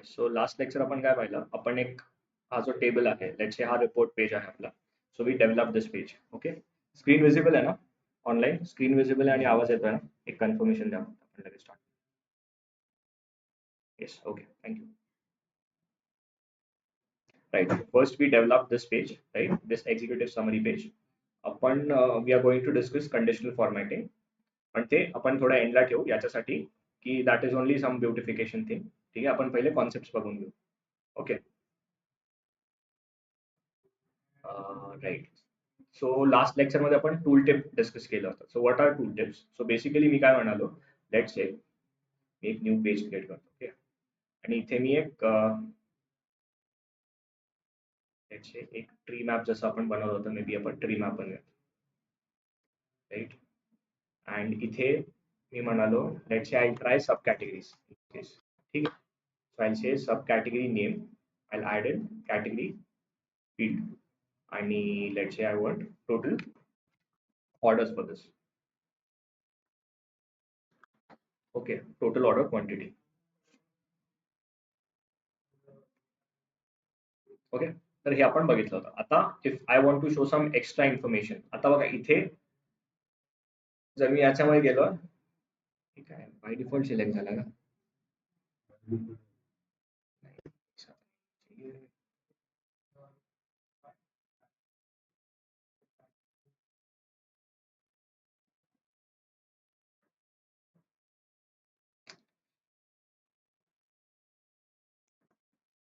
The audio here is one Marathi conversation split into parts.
सो लास्ट लेक्चर आपण काय पाहिलं, आपण एक हा जो टेबल आहे, लेट्स से हा रिपोर्ट पेज आहे आपला. So we develop this page. Okay, screen visible आहे ना? ऑनलाईन स्क्रीन विजिबल आहे आणि आवाज येतोय ना? एक कन्फर्मेशन द्या, आपण लगेच start. Yes, okay, thank you. Right, first we develop this page, right, this executive summary page. आपण we are going to discuss conditional formatting, पण ते आपण थोडा एंडला ठेवू याच्यासाठी की that is only some beautification thing. ठीक आहे, आपण पहिले कॉन्सेप्ट बघून घेऊ. Okay, right. So last lecture मध्ये आपण टूल टिप डिस्कस केलं होतं. So what are tool tips? So basically मी काय म्हणालो, लेट्स से मी एक न्यू पेज क्रिएट करतो. ओके, आणि इथे मी एक लेट्स से एक ट्री मॅप जसं आपण बनवलं होतं, मे बी आपण ट्री मॅप बनवूया. राईट, अँड इथे मी म्हणालो let's say I try sub categories. ठीक आहे, so I say sub category name, I add in category field, आणि let's say I want total orders for this. Okay, total order quantity. Okay, तर हे आपण बघितलं होतं. आता if I want to show some extra information, आता बघा इथे जर मी याच्यामध्ये गेलो, ठीक आहे, बाय डिफॉल्ट सिलेक्ट झाला का?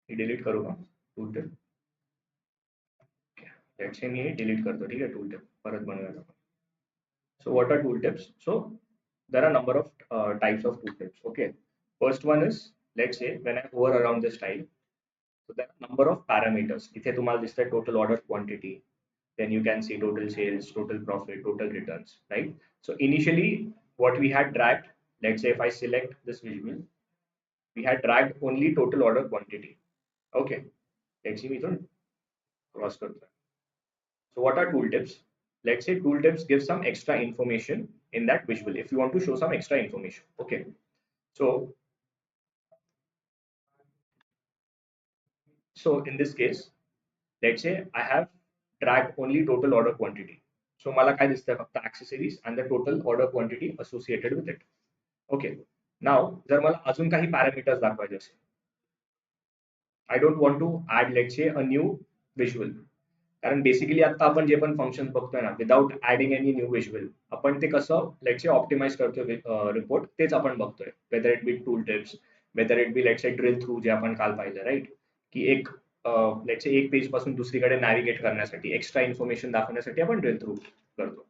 डिलीट करू का tool tip? Let's say me delete करतो. ठीक आहे, टूल टिप परत बनवूया. So what are tool tips? So there are number of types of tool tips. Okay, first one is, let's say when I hover around this tile, so there are number of parameters. इथे तुम्हाला दिसतंय total order quantity, then you can see total sales, total profit, total returns, right? So initially what we had dragged, let's say if I select this visual, we had dragged only total order quantity. Okay, let's see, we don't cross करतोय. So what are tooltips? Let's say tooltips give some extra information in that visual if you want to show some extra information. Okay, so in this case, let's say I have dragged only total order quantity. So मला काय दिसतंय फक्त accessories and the total order quantity associated with it. Okay, now जर मला अजून काही parameters दाखवायचे असेल, I don't want to add, let's say, a new visual. कारण बेसिकली आता आपण जे पण फंक्शन बघतोय ना, without adding any new visual, आपण ते कसं लेट्स से ऑप्टिमाइज करतोय रिपोर्ट, तेच आपण बघतोय. Whether it be tool tips, whether it be let's say drill through, जे आपण काल पाहिलं, राईट, की एक लेट्स से एक पेज पासून दुसरीकडे नॅव्हिगेट करण्यासाठी, एक्स्ट्रा इन्फॉर्मेशन दाखवण्यासाठी आपण ड्रिल थ्रू करतो.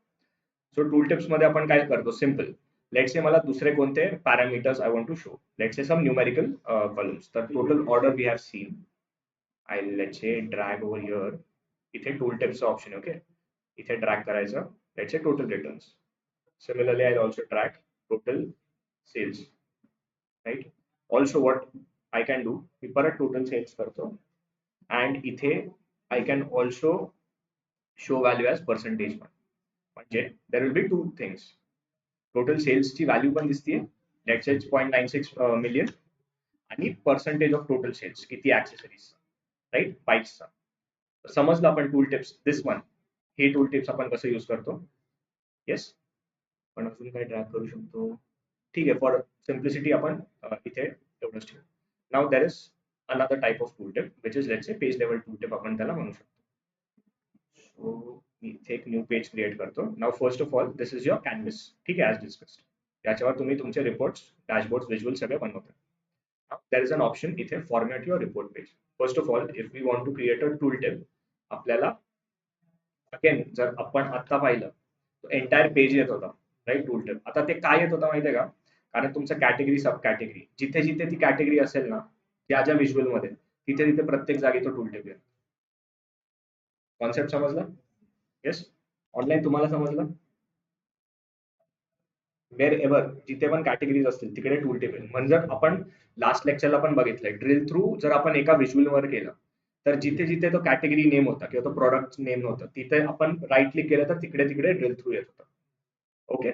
सो टूल टिप्स मध्ये आपण काय करतो, सिम्पल, लेट्स से मला दुसरे कोणते parameters I want to show, let's say some numerical columns. तर total order we have seen, I let's say drag over here, इथे टूल टिप्सचा ऑप्शन आहे. ओके, इथे ड्रॅग करायचं, let's say total returns. Similarly I also drag total sales, right. Also what I can do, मी परत टोटल सेल्स करतो, अँड इथे I can also show value as percentage. म्हणजे there will be two things, total सेल्सची value पण दिसते, लेट्स से 0.96 मिलियन, आणि पर्सेंटेज ऑफ टोटल सेल्स किती ॲक्सेसरीज, राईट, बाईक्सचा. समजलं आपण टूल टिप्स, दिस वन, हे टूल टिप्स आपण कसं यूज करतो. येस, पण अजून काय ड्रॅग करू शकतो. ठीक आहे, फॉर सिम्प्लिसिटी आपण इथे एवढंच ठेवू. Now there is another type of tool tip which is let's say page level tool tip, आपण त्याला म्हणू शकतो. सो मी इथे एक न्यू पेज क्रिएट करतो. Now first of all this is your canvas. ठीक आहे, ॲज डिस्कस्ड, याच्यावर तुम्ही तुमचे रिपोर्ट्स, डॅशबोर्ड्स, विज्युअल सगळे बनवता. देर इज अन ऑप्शन इथे, format your report page. First of all, if we want to create a tool tip, आपल्याला अगेन जर आपण आता पाहिलं तर एंटायर पेज येत होता, राईट, टूल टिप. आता ते काय येत होतं माहितीये का, कारण तुमचं कॅटेगरी, सब कॅटेगरी, जिथे जिथे ती कॅटेगरी असेल ना, ज्या ज्या व्हिज्युअल मध्ये, तिथे तिथे प्रत्येक जागी तो टूल टिप येतो. कॉन्सेप्ट समजला? येस, ऑनलाईन तुम्हाला समजलं? वेर एव्हर जिथे पण कॅटेगरीज असतील तिकडे टूल टिप येईल. म्हणजे आपण लास्ट लेक्चरला पण बघितलंय, ड्रिल थ्रू जर आपण एका व्हिज्युअल वर केलं, तर जिथे जिथे तो कॅटेगरी नेम होता किंवा तो प्रोडक्ट नेम होता, तिथे आपण राईट क्लिक केलं तर तिकडे तिकडे ड्रिल थ्रू येत होतं. ओके,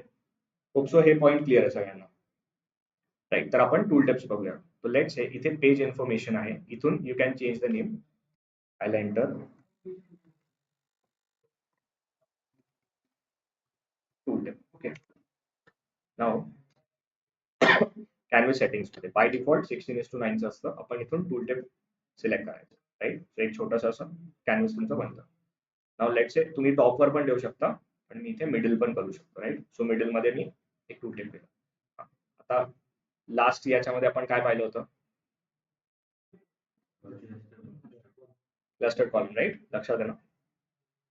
होप सो हे पॉईंट क्लिअर आहे सगळ्यांना, राईट. तर आपण टूल टिप्स बघूया. तो लेट्स से इथे पेज इन्फॉर्मेशन आहे, इथून you can change the name. I enter tool. Okay, now canvas settings मध्ये बाय डिफॉल्ट 16:9 असतं. आपण इथून टूल टिप सिलेक्ट करायचं, राईट. सो एक छोटासा असं कॅनव्हास तुमचं बनतं. नाउ लेट्स से तुम्ही टॉप वर पण ठेवू शकता आणि मी इथे मिडल पण करू शकतो, राईट. सो मिडल मध्ये मी एक टूल टिप केलं. आता लास्ट याच्यामध्ये आपण काय पाहिलं होतं, क्लस्टर्ड कॉलम, राईट. लक्षात आहे ना?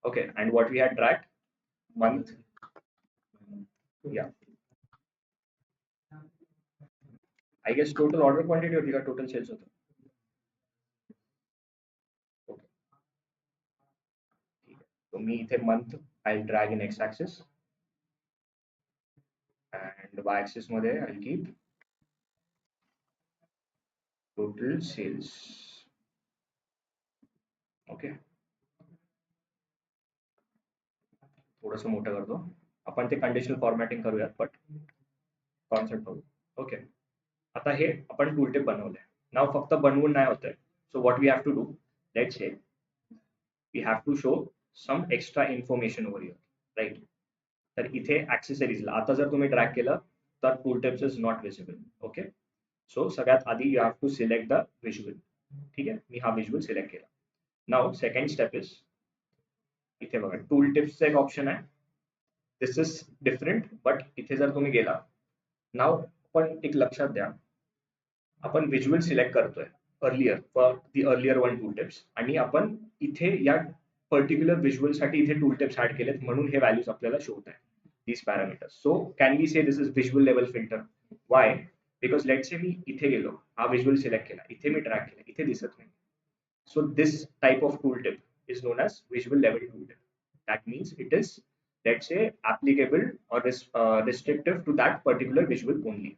Okay, and what we had tracked month, yeah I guess total order quantity होती का टोटल सेल्स होतं? ओके, ठीक आहे. तो मी इथे month I drag in X axis and Y axis मध्ये I keep total sales. Okay, थोडंसं मोठं करतो. आपण ते कंडिशनल फॉर्मॅटिंग करूयात, बट कॉन्सेप्ट बघू. ओके, आता हे आपण टूल टिप बनवलंय. नाव फक्त बनवून नाही होतंय. So what we have to do, let's say we have to show some extra information over here, right. तर इथे ऍक्सेसरीजला आता जर तुम्ही ड्रॅग केलं तर tool tips is not visible. Okay, so सगळ्यात आधी you have to select the visual. ठीक आहे, मी हा विज्युअल सिलेक्ट केला. नाव सेकंड स्टेप इज, इथे बघा टूल टिप्सचं एक ऑप्शन आहे. दिस इज डिफरंट, बट इथे जर तुम्ही गेला, नाव पण एक लक्षात द्या, आपण विज्युअल सिलेक्ट करतोय earlier for the earlier one tool tips, आणि आपण इथे या पर्टिक्युलर विज्युअल साठी इथे टूल टिप्स ऍड केलेत म्हणून हे व्हॅल्यूज आपल्याला शो होत आहे, these parameters. So can we say this is visual level filter? Why? Because let's say मी इथे गेलो, हा visual select केला, इथे मी ड्रॅग केला, इथे दिसत नाही. So this type of tooltip is known as visual level tooltip. That means it is, let's say, applicable or restrictive to that particular visual only.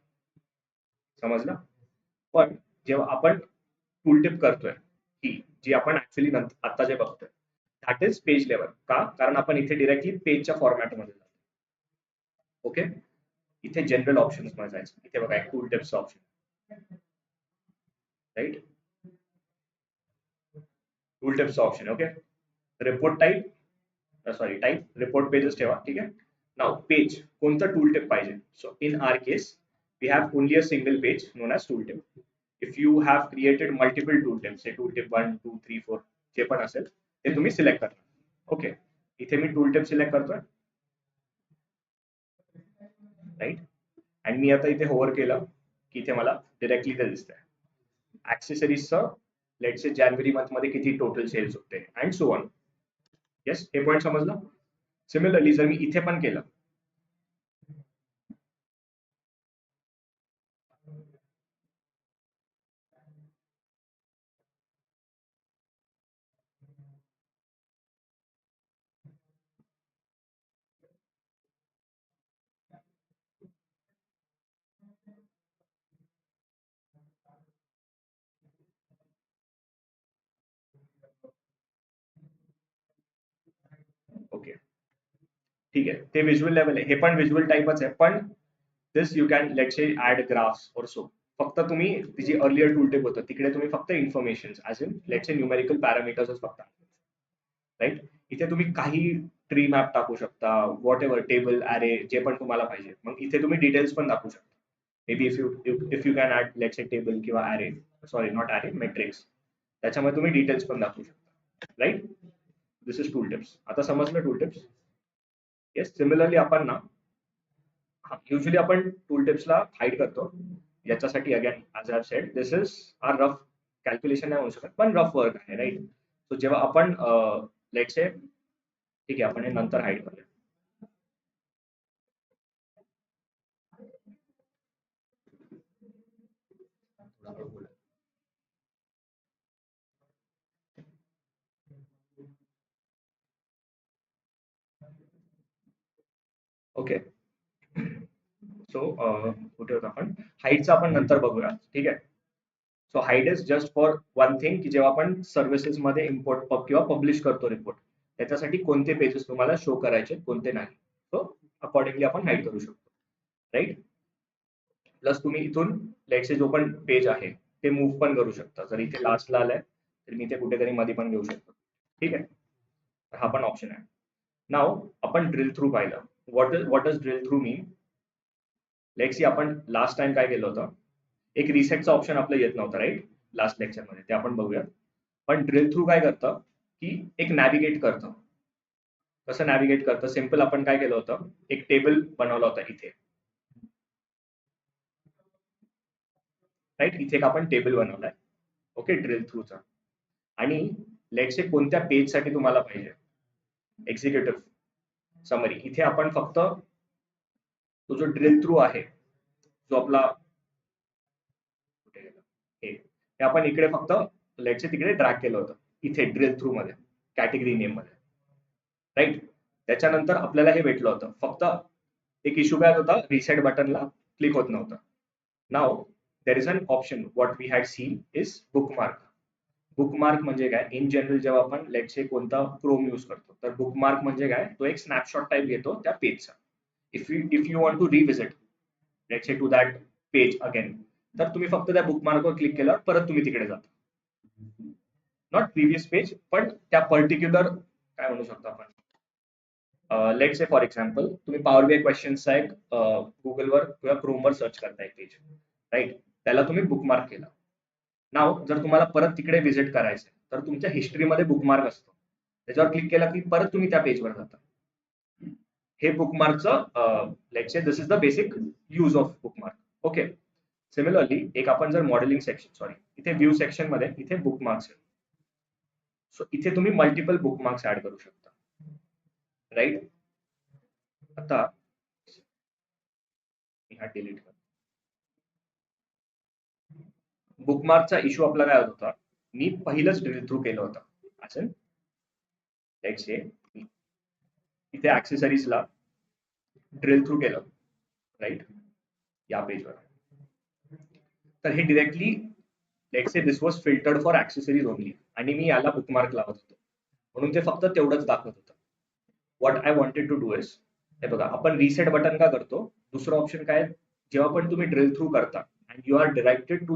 समजलं? पण जेव्हा आपण टूलटिप करतोय, ही जी आपण ऍक्च्युअली आता जे बघतोय, दॅट इज पेज लेवल. का? कारण आपण इथे डिरेक्टली पेजच्या फॉर्मॅटमध्ये जातो. ओके, इथे जनरल ऑप्शन मध्ये जायचं. इथे बघा एक tool tips option, right. Tool tips option. Okay, report type, sorry type report pages ठेवा. ठीक आहे. नाउ पेज कोणतं टूल टिप पाहिजे? So in our case we have only a single page known as tool tip. If you have created multiple tool tips, tool tip 1 2 3 4 जे पण असेल ते तुम्ही सिलेक्ट करता. ओके, इथे मी टूल टिप सिलेक्ट करतोय, राईट. आणि मी आता इथे होवर केलं की इथे मला डिरेक्टली ते दिसतंय ऍक्सेसरीजचं, लेट्स से जानेवारी मंथ मध्ये किती टोटल सेल्स होते अँड सो ऑन. येस, हे पॉईंट समजलं? सिमिलरली जर मी इथे पण केलं, ओके ठीक आहे, ते व्हिज्युअल लेवल आहे, हे पण व्हिज्युअल टाईपच आहे. पण this you can let's say add graphs or so. फक्त तुम्ही जी अर्लियर टूल टिप होतं तिकडे तुम्ही फक्त information as in let's say numerical पॅरामीटर्सच फक्त, राईट. इथे तुम्ही काही ट्री मॅप टाकू शकता, व्हॉट एव्हर टेबल अरे जे पण तुम्हाला पाहिजे. मग इथे तुम्ही डिटेल्स पण दाखवू शकता. Maybe if you can add let's say table किंवा अरे, सॉरी नॉट अरे, मेट्रिक्स, त्याच्यामध्ये तुम्ही डिटेल्स पण दाखवू शकता, right. This is tool tips. आता समजलं टूल टिप्स? येस, सिमिलरली आपण ना युजली आपण टूल टिप्सला हाईड करतो. याच्यासाठी again as I said this is our rough calculation नाही होऊ शकत, पण रफ वर्क आहे, राईट. सो जेव्हा आपण लेट्स से, ठीक आहे, आपण हे नंतर हाईड करूया. ओके, सो कुठे होतं आपण? हाईडचं आपण नंतर बघूया. ठीक आहे. So hide is just for one thing की जेव्हा आपण सर्व्हिसेस मध्ये इम्पोर्ट किंवा पब्लिश करतो रिपोर्ट, त्याच्यासाठी कोणते पेजेस तुम्हाला शो करायचे कोणते नाही, सो अकॉर्डिंगली आपण हाईड करू शकतो, राईट. प्लस तुम्ही इथून लेट्स से जो पण पेज आहे ते मूव्ह पण करू शकता. जर इथे लास्टला आलंय तर मी ते कुठेतरी मध्ये पण घेऊ शकतो. ठीक आहे, तर हा पण ऑप्शन आहे. नाव आपण ड्रिल थ्रू पाहिलं. What does drill through mean? Let's see आपण लास्ट टाइम काय केलं होतं, एक रिसेटचा ऑप्शन आपलं येत नव्हता राईट लास्ट लेक्चरमध्ये, ते आपण बघूया. पण ड्रिल थ्रू काय करतं की एक नॅव्हिगेट करतं. कसं नॅव्हिगेट करतं? सिम्पल आपण काय केलं होतं, एक टेबल बनवला होता इथे राईट. इथे एक आपण टेबल बनवलाय ओके ड्रिल थ्रूचा. आणि लेट्स से कोणत्या पेज साठी तुम्हाला पाहिजे एक्झिक्युटिव्ह समरी, इथे आपण फक्त तो जो ड्रिल थ्रू आहे जो आपला कुठे गेला हे आपण इकडे फक्त लेट्स से तिकडे ड्रॅग केलं होतं इथे ड्रिल थ्रू मध्ये कॅटेगरी नेम मध्ये राईट. त्याच्यानंतर आपल्याला हे भेटलं होतं, फक्त एक इश्यू काय होता, रिसेट बटनला क्लिक होत नव्हतं. Now there is an option what we had seen is bookmark. Bookmark म्हणजे काय, इन जनरल जेव्हा आपण लेट्स से कोणता क्रोम यूज करतो तर बुकमार्क म्हणजे काय, तो एक स्नॅपशॉट टाइप घेतो त्या पेजचा. If you want to revisit let's say to that page again, तर तुम्ही फक्त त्या बुकमार्कवर क्लिक केल्यावर परत तुम्ही तिकडे जाता. नॉट प्रिव्हियस पेज पण त्या पर्टिक्युलर काय म्हणू शकतो आपण, लेट्स से फॉर एक्झाम्पल तुम्ही पॉवर बीआय क्वेश्चन्सचा एक गुगलवर किंवा क्रोमवर सर्च करताय पेज राईट, त्याला तुम्ही बुकमार्क केला. नाव जर तुम्हाला परत तिकडे व्हिजिट करायचं तर तुमच्या हिस्ट्रीमध्ये बुकमार्क असतो, त्याच्यावर क्लिक केला की परत तुम्ही त्या पेजवर जाता. हे बुकमार्कचं let's say this is the basic use of bookmark okay. Similarly एक आपण जर मॉडेलिंग सेक्शन सॉरी इथे व्ह्यू सेक्शन मध्ये इथे बुकमार्क्स आहे. सो इथे तुम्ही मल्टिपल बुकमार्क्स ऍड करू शकता राईट. आता हा डिलीट कर. बुकमार्कचा इश्यू आपला काय होत होता, मी पहिलंच ड्रिल थ्रू केलं होतं असं लेट्स से इथे ऍक्सेसरीजला ड्रिल थ्रू केलं राईट या पेजवर, तर हे directly let's say this was filtered for accessories only आणि मी याला बुकमार्क लावत होतो म्हणून ते फक्त तेवढंच दाखवत होतं. What I wanted to do is, हे बघा आपण रिसेट बटन का करतो, दुसरं ऑप्शन काय, जेव्हा पण तुम्ही ड्रिल थ्रू करता and you are directed to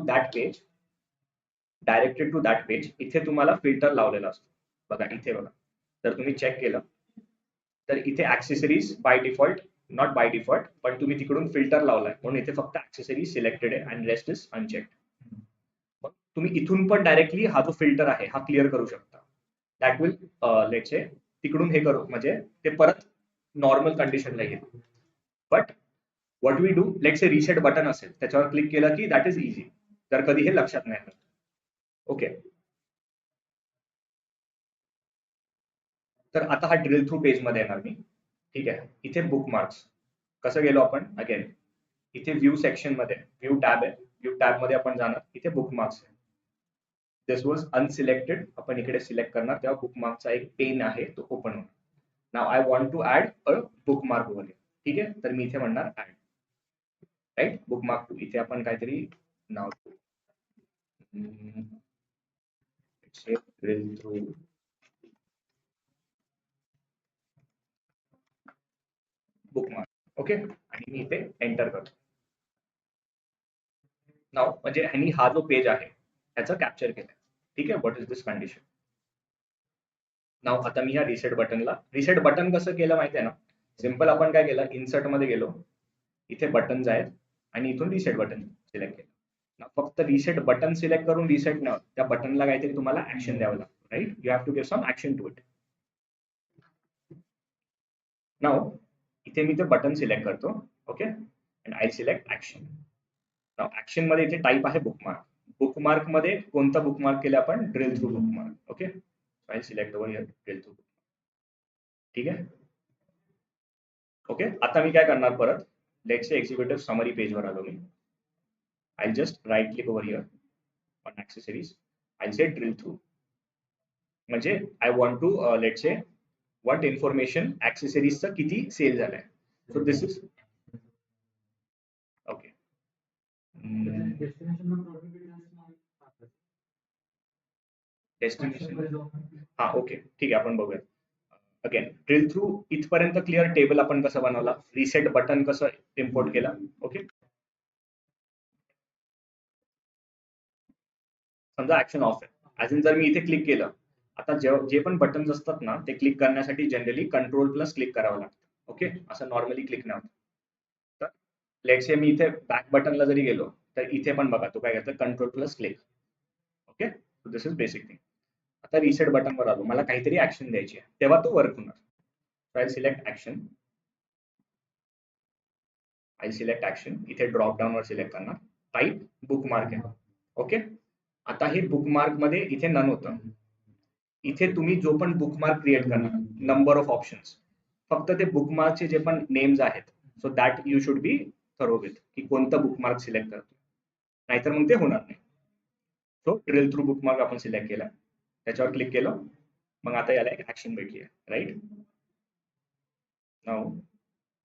that page, इथे तुम्हाला फिल्टर लावलेला असतो. बघा इथे बघा, जर तुम्ही चेक केलं तर इथे accessories by default, not by default पण तुम्ही तिकडून फिल्टर लावलाय म्हणून इथे फक्त ऍक्सेसरीज सिलेक्टेड आहे अँड रेस्ट इज अनचेक्ड. मग तुम्ही इथून पण डायरेक्टली हा जो फिल्टर आहे हा क्लिअर करू शकता. दॅट विल लेट्स से तिकडून हे करू म्हणजे ते परत नॉर्मल कंडिशनला येईल. But what we do, let's say reset button असेल त्याच्यावर क्लिक केलं की दॅट इज इझी, तर कधी हे लक्षात नाही येत ओके. तर आता हा ड्रिल थ्रू पेज मध्ये येणार मी, ठीक आहे. इथे बुकमार्क्स कसं गेलो आपण अगेन, इथे व्ह्यू सेक्शन मध्ये व्ह्यू टॅब आहे, व्ह्यू टॅब मध्ये आपण जाणार, इथे बुकमार्क्स आहे. दिस वॉज अनसिलेक्टेड, आपण इकडे सिलेक्ट करणार तेव्हा बुकमार्कचा एक पेन आहे तो ओपन होणार. Now I want to add a bookmark over, ठीक आहे, तर मी इथे म्हणणार ऍड राईट बुकमार्क टू. इथे आपण काहीतरी नाव ड्रिल थ्रू बुकमार्क ओके आणि मी इथे एंटर करतो. नाव म्हणजे ह्यांनी हा जो पेज आहे त्याचा कॅप्चर केलाय, ठीक आहे. What is this condition. Now आता मी ह्या रिसेट बटन कसं केलं माहिती आहे ना, सिम्पल आपण काय केलं, इन्सर्ट मध्ये गेलो, इथे बटन्स आहेत आणि इथून रिसेट बटन सिलेक्ट केलं. फक्त रिसेट बटन सिलेक्ट करून रिसेट न त्या बटनला काहीतरी तुम्हाला ऍक्शन द्यावं लागतं right, you have to give some action to it. Now इथे मी ते बटन सिलेक्ट करतो okay and I select action. Now action मध्ये इथे टाईप आहे बुकमार्क, बुकमार्क मध्ये कोणता बुकमार्क केला आपण, drill through bookmark okay. I select over here drill through, ठीक आहे ओके. आता मी काय करणार परत, लेट्स से एक्झिक्युटिव्ह समरी पेजवर आलो मी, I just right click over here on accessories, I say drill through, म्हणजे I want to let's say what information ऍक्सेसरीजचं किती सेल झालंय. So this is okay. Destination हा ओके ठीक आहे, आपण बघूया अगेन. ड्रिल थ्रू इथपर्यंत क्लिअर. टेबल आपण कसं बनवला, रिसेट बटन कसं इम्पोर्ट केला ओके. समजा ऍक्शन ऑफ आहे, ऍज इन जर मी इथे क्लिक केलं, आता जे पण बटन्स असतात ना ते क्लिक करण्यासाठी जनरली कंट्रोल प्लस क्लिक करावं लागतं. ओके, असं नॉर्मली क्लिक नाही होत. तर लेट्स से मी इथे बॅक बटनला जरी गेलो तर इथे पण बघा तो काय करतं, control plus click. Okay, this is basic thing. आता रिसेट बटनवर आलो, मला काहीतरी ऍक्शन द्यायची आहे तेव्हा तो वर्क होणार. I select action, I select action, इथे ड्रॉप डाऊन वर सिलेक्ट करणार, टाईप बुकमार्क आहे. ओके, आता हे बुकमार्क मध्ये इथे नन होतं. इथे तुम्ही जो पण बुकमार्क क्रिएट करणार, नंबर ऑफ ऑप्शन्स, फक्त ते बुकमार्कचे जे पण नेम्स आहेत, so that you should B thorough with की कोणतं बुकमार्क सिलेक्ट करतो, नाहीतर मग ते होणार नाही. सो ड्रिल थ्रू बुकमार्क आपण सिलेक्ट केला, त्याच्यावर क्लिक केलं, मग आता याला एक ऍक्शन भेटली आहे. राईट नाऊ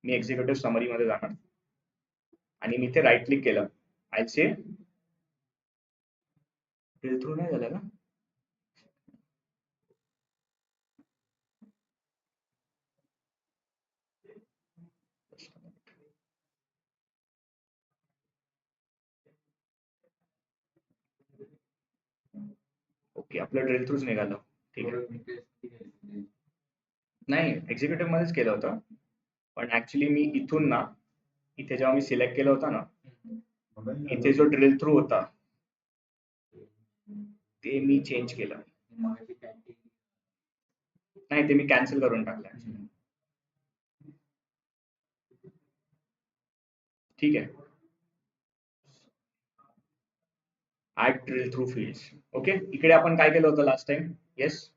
मी एक्झिक्युटिव्ह समरी मध्ये जाणार आणि मी इथे राईट क्लिक केलं, आय से ड्रिल थ्रू नाही झालं ना. ओके, आपलं ड्रिल थ्रूच निघालं. ठीक आहे, नाही एक्झिक्युटिव्ह मध्येच केलं होतं, पण ऍक्च्युली मी इथून ना, इथे जेव्हा मी सिलेक्ट केलं होतं ना, इथे जो ड्रिल थ्रू होता ते मी चेंज केलं. नाही, ते मी कॅन्सल करून टाकलं. ठीक आहे, add drill through fields. Okay, इकडे आपण काय केलं होतं लास्ट टाइम? येस,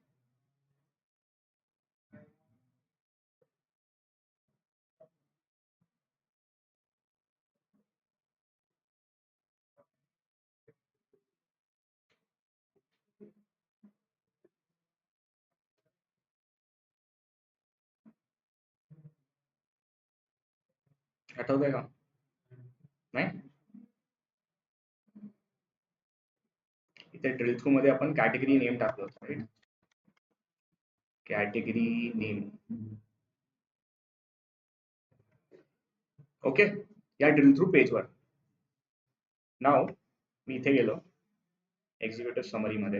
आठवतंय का? नाही, इथे ड्रिल थ्रू मध्ये आपण कॅटेगरी नेम टाकलं होतं. Right, category name. ओके, या ड्रिल थ्रू पेजवर नाव मी इथे गेलो एक्झिक्युटिव्ह समरी मध्ये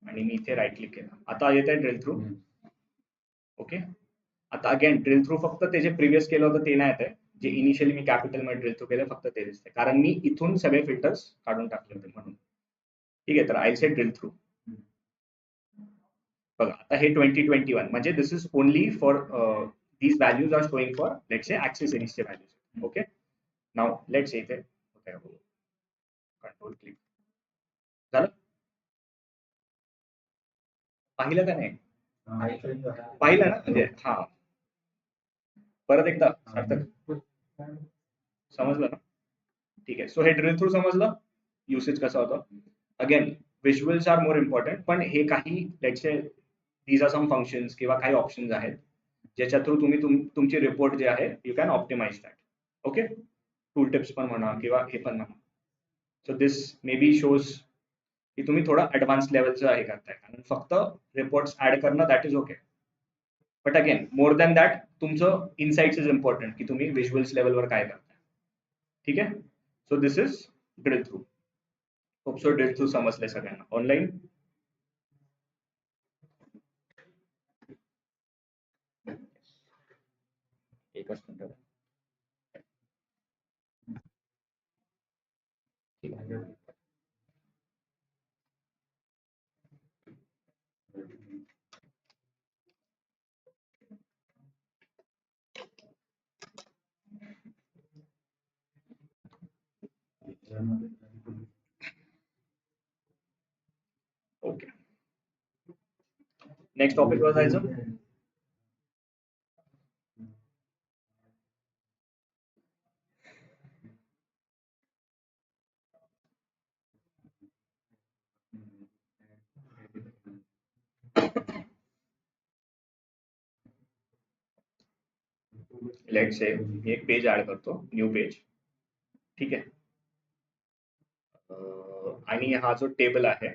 आणि मी इथे राईट क्लिक केलं, आता येत आहे ड्रिल थ्रू. ओके, आता अगेन ड्रिल थ्रू फक्त ते जे प्रिव्हियस केलं होतं ते नाही येत आहे, जे इनिशियली मी कॅपिटल मध्ये ड्रिल थ्रू केलं फक्त ते दिसते, कारण मी इथून सगळे फिल्टर्स काढून टाकले होते म्हणून. ठीक आहे, तर आय से ड्रिल थ्रू. बघा आता हे 2021 म्हणजे this is only for these values are showing for let's say accessories चे values. Okay, now let's say इथे कंट्रोल क्लिक झालं, पाहिलं का नाही? पाहिलं ना, म्हणजे हा परत एकदा सार्थक समजलं ना? ठीक आहे, सो हे ड्रिल थ्रू समजलं, युसेज कसा होता. Again visuals are more important, पण हे काही let's say these are some functions किंवा काही ऑप्शन्स आहेत ज्याच्या थ्रू तुम्ही तुमची रिपोर्ट जे आहे you can optimize that. Okay, tool tips पण म्हणा किंवा हे पण म्हणा. So this may be shows की तुम्ही थोडं ऍडव्हान्स लेवलचं आहे करताय, कारण फक्त रिपोर्ट्स ऍड करणं that is okay, but again more than that तुमचं इनसाइट्स इज इम्पॉर्टंट की तुम्ही विज्युअल्स लेवलवर काय करताय. ठीक आहे, so this is drill through. Hope so drill through समजलंय सगळ्यांना ऑनलाईन. एकच मिनिट. ठीक आहे, ओके, नेक्स्ट टॉपिक वर जायचं. लेट से मी एक पेज ऍड करतो, न्यू पेज. ठीक आहे, आणि हा जो टेबल आहे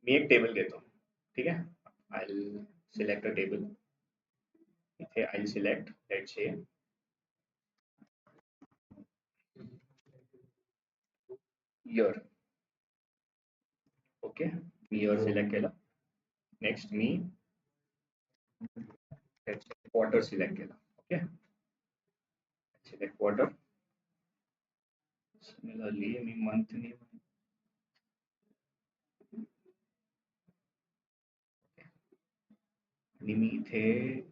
मी एक टेबल घेतो. ठीक आहे, आय सिलेक्ट अ टेबल. इथे I select let say year. Okay, मी year सिलेक्ट केलं. नेक्स्ट मी क्वार्टर सिलेक्ट केलं. Okay, select quarter. सिमिलरली मी मंथ नेम आणि मी इथे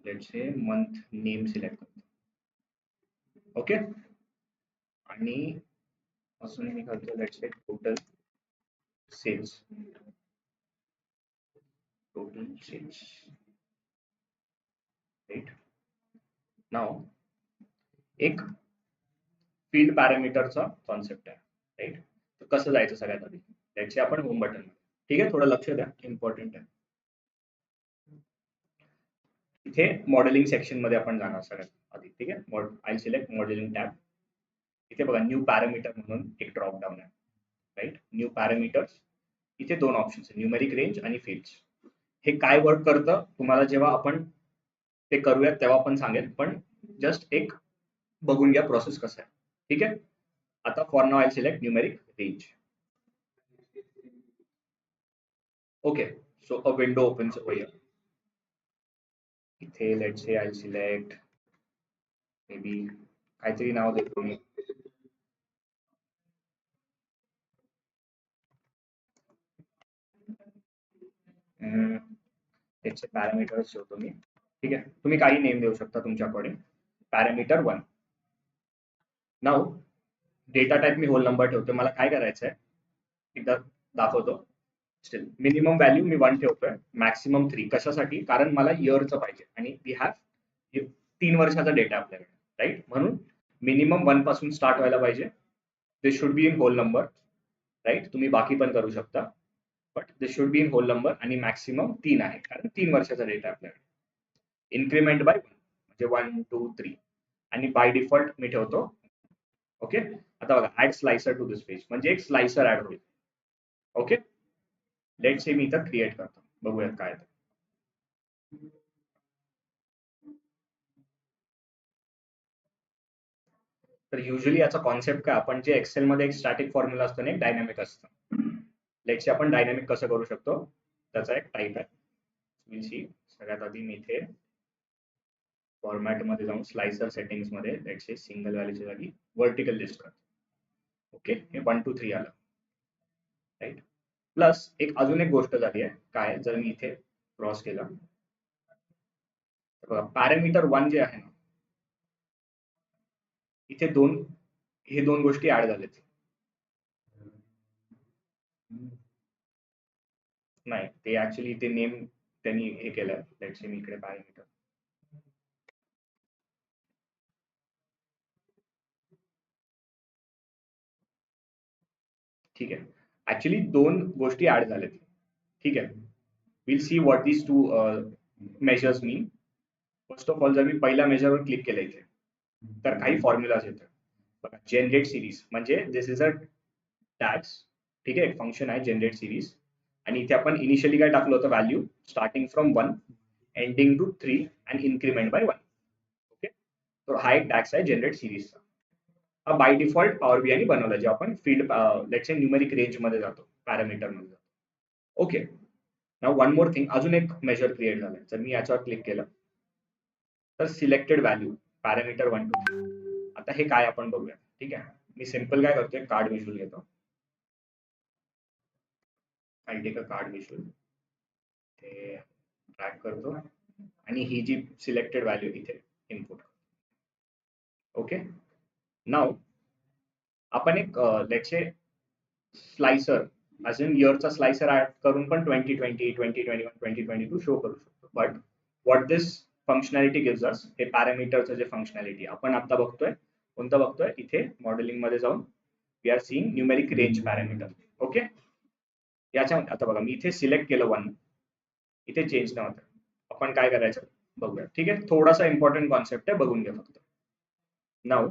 let's say month name select करतो. ओके, आणि अजून मी करतो let's say total sales. Total sales, right. Now एक फील्ड पॅरामीटरचा कॉन्सेप्ट आहे, राइट. तर कसं जायचं सगळ्यात आधी, लेट्स से आपण होम बटन. ठीक आहे, थोडं लक्ष द्या, इम्पॉर्टंट आहे. इथे मॉडेलिंग सेक्शन मध्ये आपण जाणार सगळ्यात आधी. ठीक आहे, आय सिलेक्ट मॉडेलिंग टॅब. इथे बघा न्यू पॅरामीटर म्हणून एक ड्रॉप डाऊन आहे, राइट. न्यू पॅरामीटर्स, इथे दोन ऑप्शन्स आहेत, न्यूमेरिक रेंज आणि फील्ड्स. हे काय वर्क करतं तुम्हाला जेव्हा आपण ते करूयात तेव्हा आपण सांगेल, पण जस्ट एक बघून घ्या प्रोसेस कसं आहे. ठीक आहे, आता for now I select numeric range. Okay, so a window opens over here. इथे let's say I select maybe काहीतरी नाव देतो मी. त्याचे पॅरामीटर्स ठेवतो मी. ठीक आहे, तुम्ही काही नेम देऊ शकता तुमच्या according. Parameter 1. Now data type मी होल नंबर ठेवतो. मला काय करायचं आहे एकदा दाखवतो. स्टिल मिनिमम व्हॅल्यू मी 1 ठेवतोय, मॅक्सिमम 3. कशासाठी, कारण मला इयरचं पाहिजे आणि वी हॅव 3 वर्षाचा डेटा आपल्याकडे, राईट. म्हणून मिनिमम 1 पासून स्टार्ट व्हायला पाहिजे. This should be in whole number, right. तुम्ही बाकी पण करू शकता, but this should be in whole number आणि मॅक्सिमम 3 आहे कारण 3 वर्षाचा डेटा आपल्याकडे. इन्क्रीमेंट बाय 1 म्हणजे 1 2 3 आणि बाय डिफॉल्ट मी ठेवतो. ओके, आता बघा add slicer to this page म्हणजे एक स्लायसर ऍड होईल. ओके, लेट्स से मी इथं क्रिएट करतो, बघूयात काय आहे. तर युजली याचा कॉन्सेप्ट काय, आपण जे एक्सेल मध्ये एक स्टॅटिक फॉर्म्युला असतं आणि एक डायनॅमिक असतं. लेट्स से आपण डायनॅमिक कसं करू शकतो त्याचा एक टाईप आहे. Will see. सगळ्यात आधी मी इथे फॉर्मॅट मध्ये जाऊन स्लायसर सेटिंग्स मध्ये लेट्स से सिंगल व्हॅल्यूच्या जागी व्हर्टिकल लिस्ट करतो. ओके, हे 1 2 3 आलं, राईट. प्लस एक अजून एक गोष्ट झाली आहे काय, जर मी इथे क्रॉस केला तर पॅरामीटर 1 जे आहे ना, इथे हे दोन गोष्टी ऍड झाल्यात. नाही, ते ऍक्च्युली ते नेम त्यांनी हे केलं. लेट्स से मी इकडे पॅरामीटर ठीक आहे. ऍक्च्युली दोन गोष्टी ऍड झाल्यात. ठीक आहे, will see what these two measures mean. First of all जर मी पहिल्या मेजरवर क्लिक केलं इथे तर काही फॉर्म्युलाज येतात. बघा, जनरेट सिरीज म्हणजे दिस इज अ टॅक्स. ठीक आहे, एक फंक्शन आहे जनरेट सिरीज आणि इथे आपण इनिशियली काय टाकलं होतं value starting from 1 ending to 3 and increment by 1. Okay, तर हा एक टॅक्स आहे जनरेट सिरीजचा. हा बाय डिफॉल्ट पॉवर बीआय बनवला जे आपण field let's say numeric range मध्ये जातो, पॅरामीटर मध्ये जातो. Okay, now one more thing, अजून एक मेजर क्रिएट झालाय. जर मी याच्यावर क्लिक केलं तर सिलेक्टेड व्हॅल्यू पॅरामीटर 1 2 3. आता हे काय आपण बघूया. ठीक आहे, मी सिंपल काय करतोय, कार्ड व्हिज्युअल घेतो. I take a card visual, ते ट्रॅक करतो आणि ही जी सिलेक्टेड व्हॅल्यू इथे इनपुट. ओके, नाउ आपण एक लेट्स से स्लायसर अजून इयरचा स्लायसर ऍड करून पण 2020 2021 2022 शो करू शकतो. But what this functionality gives us, हे पॅरामीटरचं जे फंक्शनॅलिटी आपण आता बघतोय, कोणतं बघतोय, इथे मॉडेलिंग मध्ये जाऊन we are seeing numeric range parameter. Okay, याच्यामध्ये आता बघा मी इथे सिलेक्ट केलं 1, इथे चेंज नाही होतं. आपण काय करायचं बघूया. ठीक आहे, थोडासा इम्पॉर्टंट कॉन्सेप्ट आहे, बघून घ्या फक्त. नाव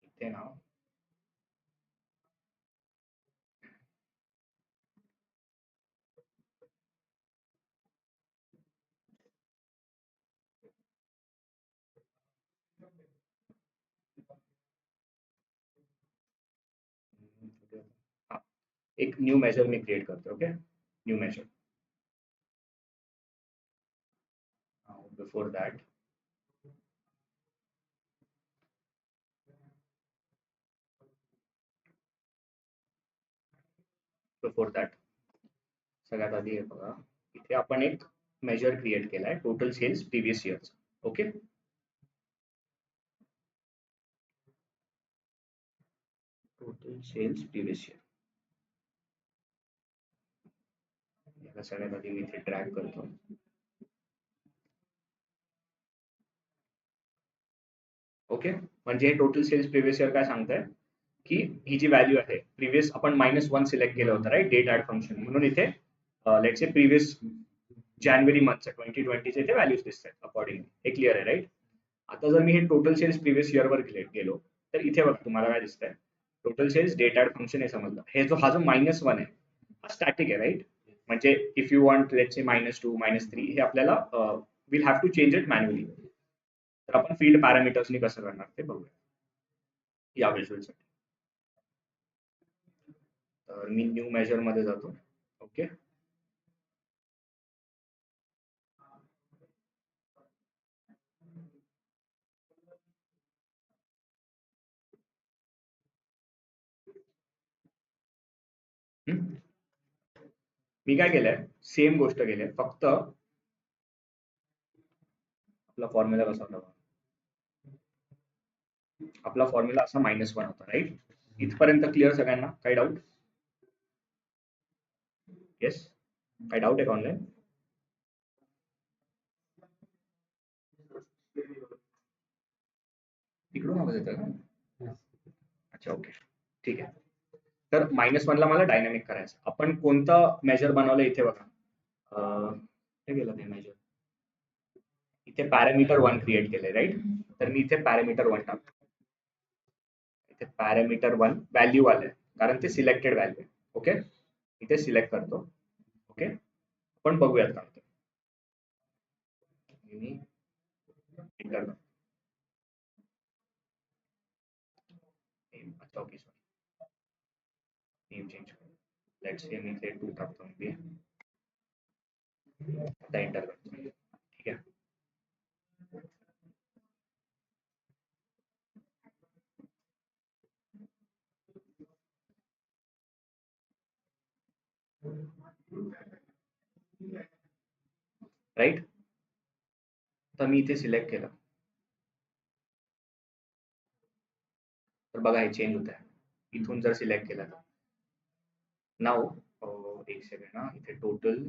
इथे नाव एक न्यू मेजर मी क्रिएट करतो. Okay, new measure. Before that सगळ्यात आधी हे बघा, इथे आपण एक मेजर क्रिएट केलाय, total sales previous years. Okay, total sales previous year. याला सगळ्यात आधी मी इथे ड्रॅग करतो. ओके, म्हणजे टोटल सेल्स प्रिव्हियस इयर काय सांगताय की ही जी व्हॅल्यू आहे, प्रिव्हियस आपण -1 सिलेक्ट केलं होतं, राईट, डेट ऍड फंक्शन म्हणून. इथे let's say previous January month 2020 चे इथे व्हॅल्यूज दिसतात अकॉर्डिंगली. हे क्लिअर आहे, राईट. आता जर मी हे टोटल सेल्स प्रिव्हियस इयर वर गेलो तर इथे बघा तुम्हाला काय दिसतंय, total sales date add function हे समजलं. हा जो -1 आहे हा स्टॅटिक आहे, राईट. म्हणजे if you want let's say -2 -3 हे आपल्याला will have to change it manually. तर आपण फील्ड पॅरामीटर्सनी कसं करणार ते बघूया या व्हिज्युअलसाठी. तर मी न्यू मेजर मध्ये जातो. ओके, मी काय केलंय, सेम गोष्ट केलीय, फक्त आपला फॉर्म्युला कसा होता, आपला फॉर्म्युला असा -1 होता, राईट. इथपर्यंत क्लिअर सगळ्यांना? काही डाऊट? येस, काही डाऊट आहे ऑनलाईन? तिकडून आवाज येतोय का? अच्छा, ओके, ठीक आहे. तर -1 ला मला डायनॅमिक करायचं. आपण कोणतं मेजर बनवलं इथे बघा, हे गेलं ते मेजर. इथे पॅरामीटर 1 क्रिएट केलंय, राईट. तर मी इथे पॅरामीटर 1 टाकतो. इथे पॅरामीटर 1 व्हॅल्यू आलंय कारण ते सिलेक्टेड व्हॅल्यू आहे. ओके, इथे सिलेक्ट करतो. ओके, आपण बघूयात काय होतं. मी एंटर करतो. अच्छा, ओके, सॉरी, नेम चेंज करू. लेट्स से मी इथे 2 टाकतो. मी आता एंटर करतो. ठीक आहे. राईट, तर मी इथे सिलेक्ट केलं तर बघा हे चेंज होत आहे. इथून जर सिलेक्ट केलं तर नाव, एक सेकंड ना, इथे total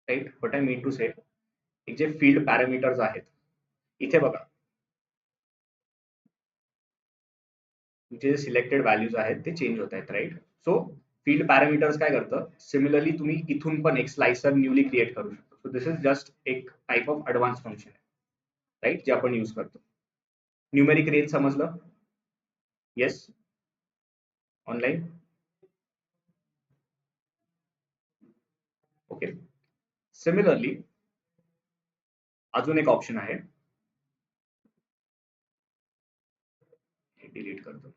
right. What I mean to say, जे फील्ड पॅरामीटर्स आहेत इथे बघा, जे सिलेक्टेड व्हॅल्यूज आहेत ते चेंज होत आहेत, राईट. सो फील्ड पॅरामीटर्स काय करतं, सिमिलरली तुम्ही इथून पण एक स्लायसर न्यूली क्रिएट करू शकता. सो दिस इज जस्ट एक टाइप ऑफ ऍडव्हान्स फंक्शन आहे, राईट, जे आपण यूज करतो. न्यूमेरिक रेंज समजलं? Yes, online? ओके, सिमिलरली अजून एक ऑप्शन आहे, डिलीट करतो.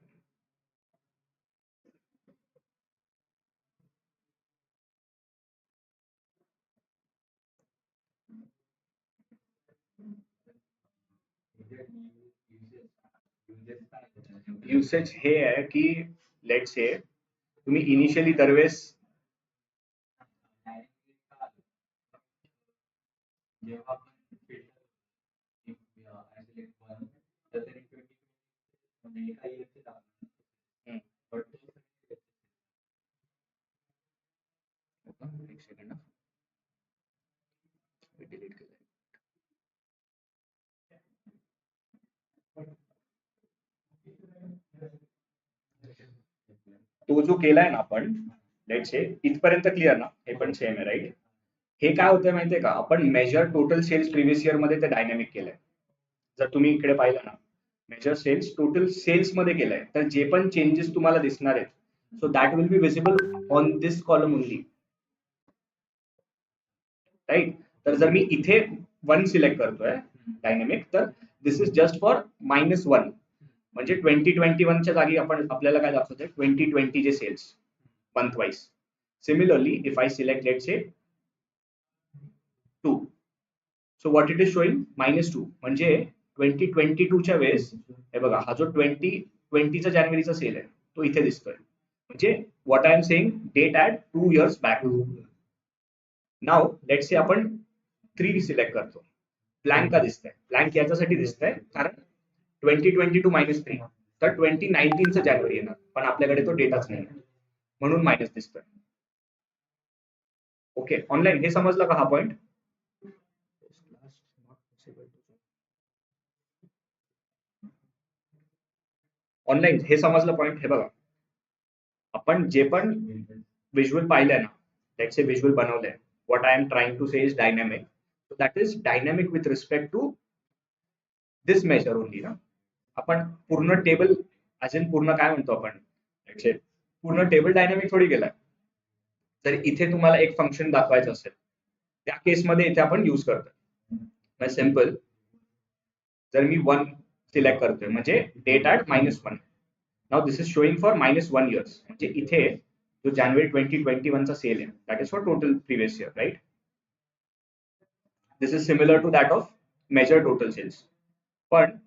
युसेज हे आहे की लेट्स से तुम्ही इनिशियली दरवेळेस एक सेकंड ना, डिलीट केलं. तो जो केलाय ना आपण, लेट्स से इथपर्यंत क्लिअर ना, हे पण सेम आहे, राईट. हे काय होतंय माहितीये का, आपण measure total sales previous year मध्ये ते डायनॅमिक केलंय. जर तुम्ही इकडे पाहिलं ना, मेजर सेल्स टोटल सेल्स मध्ये केलंय, तर जे पण चेंजेस तुम्हाला दिसणार आहेत so that will be visible on this column only, right. तर जर मी इथे 1 सिलेक्ट करतोय डायनेमिक, तर दिस इज जस्ट फॉर -1, म्हणजे 2021च्या जागी आपण आपल्याला काय दाखवतोय 2020 चे sales month wise. Similarly if I select let say 2, so what it is showing -2, म्हणजे 2022 च्या वेळेस हे बघा, हा जो 2020चा जानेवारीचा सेल आहे तो इथे दिसतोय, म्हणजे what I am saying date at 2 years back. Now let say आपण 3 सिलेक्ट करतो, ब्लँक का दिसतंय, ब्लँक याच्यासाठी दिसतंय कारण 2022 -3, तर 2019चं जानेवारी येणार पण आपल्याकडे तो डेटाच नाही म्हणून मायनस दिसतोय. ओके, ऑनलाईन हे समजलं का हा पॉइंट? ऑनलाईन हे समजलं पॉइंट? हे बघा, आपण जे पण व्हिज्युअल पाहिलंय ना, लेट्स से व्हिज्युअल बनवलंय, what I am trying to say is dynamic, so that is dynamic with respect to this measure only ना. आपण पूर्ण टेबल अजून पूर्ण काय म्हणतो आपण, let's say, पूर्ण टेबल डायनॅमिक थोडी केलाय. तर इथे तुम्हाला एक फंक्शन दाखवायचं असेल, त्या केसमध्ये इथे आपण युज करतो सिम्पल. जर मी 1 सिलेक्ट करतोय म्हणजे date at -1, now this is showing for -1 years, म्हणजे इथे जो जानेवारी 2021 चा सेल आहे that is for total previous year, right. This is similar to that of measure total sales. पण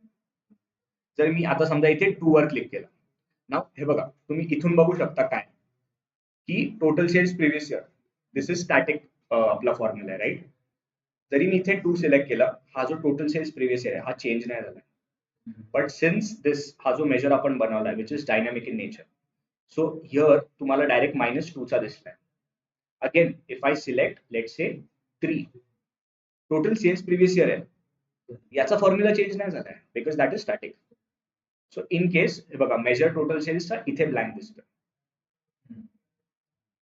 जर मी आता समजा इथे 2 वर क्लिक केलं, नाव हे बघा तुम्ही इथून बघू शकता काय की total sales previous year, this is static आपला फॉर्म्युला आहे, राईट. जरी मी इथे 2 सिलेक्ट केला, हा जो टोटल सेल्स प्रिव्हियस इयर आहे हा चेंज नाही झाला. बट सिन्स दिस हा जो मेजर आपण बनवलाय which is dynamic in nature, so here तुम्हाला डायरेक्ट -2 चा दिसलाय. Again if I select let say 3, total sales previous year आहे, याचा फॉर्म्युला चेंज नाही झालाय because that is static. So in case हे बघा मेजर टोटल सेल्सचा इथे ब्लँक दिसतोय.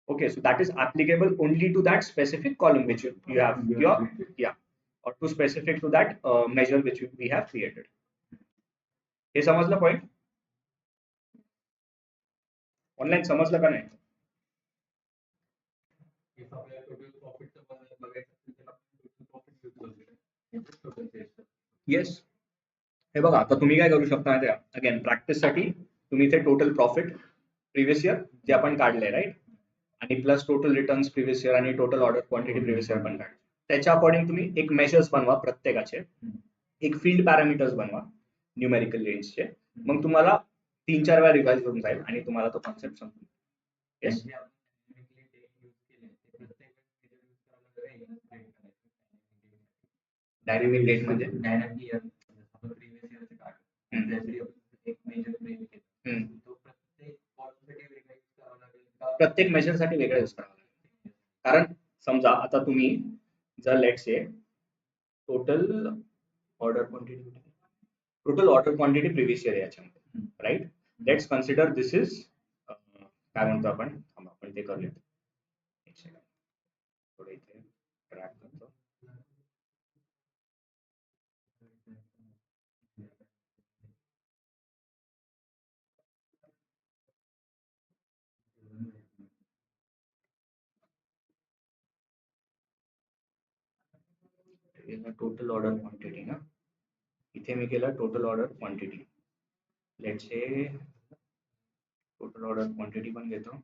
Okay, so that is applicable only to that specific column which you have your, yeah, or to specific to that measure which we have created. हे समजलं पॉइंट? ऑनलाईन समजलं का नाही? येस. हे बघा आता तुम्ही काय करू शकता माहिती आहे, अगेन प्रॅक्टिससाठी तुम्ही इथे टोटल प्रॉफिट प्रिव्हियस इयर जे आपण काढले, राईट, आणि plus total returns previous year आणि total order quantity previous year पण काढले. त्याच्या अकॉर्डिंग तुम्ही एक मेजर्स बनवा प्रत्येकाचे, एक फील्ड पॅरामीटर्स बनवा न्यूमेरिकल रेंजचे, मग तुम्हाला 3-4 वेळा रिवाइज होऊन जाईल आणि तुम्हाला तो कॉन्सेप्ट समजेल. येस. डायनॅमिक डेट म्हणजे प्रत्येक मेजरसाठी वेगळं यूज करावं लागेल. कारण समजा आता तुम्ही जर let's say total order quantity previous year याच्यामध्ये, right. Let's consider this is काय म्हणतो आपण ते करूया. एक सेकंड, थोडं इथे ट्रॅक करतो. टोटल ऑर्डर क्वांटिटी ना, इथे मी केलं total order quantity. Let's say total order quantity पण घेतो,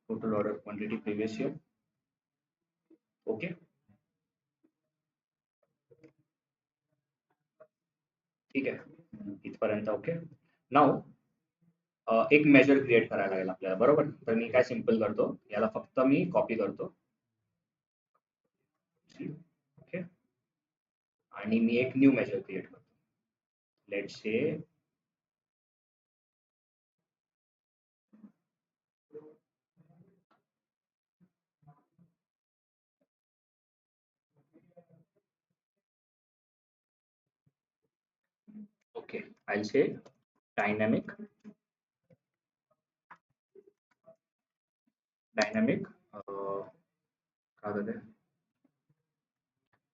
total order quantity previous year. Okay, ठीक आहे इथपर्यंत. ओके, नाव एक मेजर क्रिएट करायला लागेल आपल्याला, बरोबर. तर मी काय सिंपल करतो, याला फक्त मी कॉपी करतो, ओके, आणि मी एक न्यू मेजर क्रिएट करतो. Let's say okay, I'll say dynamic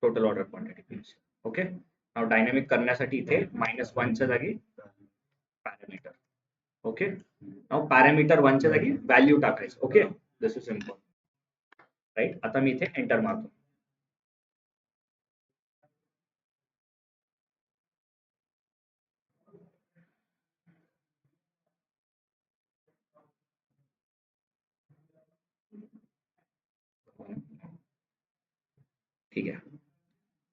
total order quantity please. Okay, now dynamic करण्यासाठी इथे -1च्या जागी पॅरामीटर. ओके, नाव पॅरामीटर 1च्या जागी व्हॅल्यू टाकायचं. Okay, this is simple, right. आता मी इथे एंटर मारतो. ठीक आहे.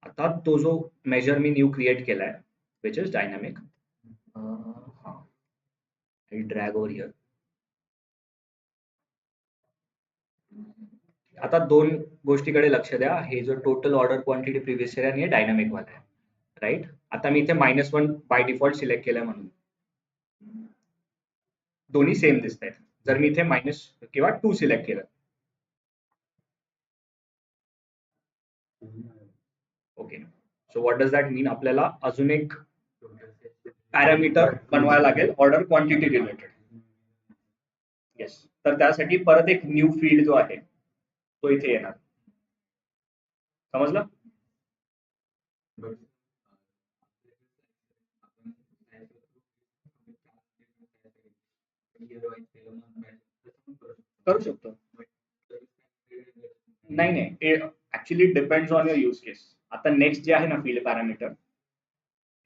आता तो जो मेजर मी न्यू क्रिएट केलाय which is dynamic, drag over here. आता दोन गोष्टीकडे लक्ष द्या. हे जो total order quantity previous year आणि हे डायनामिक वाला आहे, राईट. आता मी इथे -1 बाय डिफॉल्ट सिलेक्ट केलंय म्हणून दोन्ही सेम दिसत आहेत. जर मी इथे मायनस किंवा 2 सिलेक्ट केलं, okay, so what does that mean, आपल्याला अजून एक पॅरामीटर बनवायला लागेल ऑर्डर क्वांटिटी रिलेटेड. येस, तर त्यासाठी परत एक न्यू फील्ड जो आहे तो इथे येणार. समजलं? करू शकतो. नाही नाही, actually depends on your use case. आता नेक्स्ट जे आहे ना फील्ड पॅरामीटर,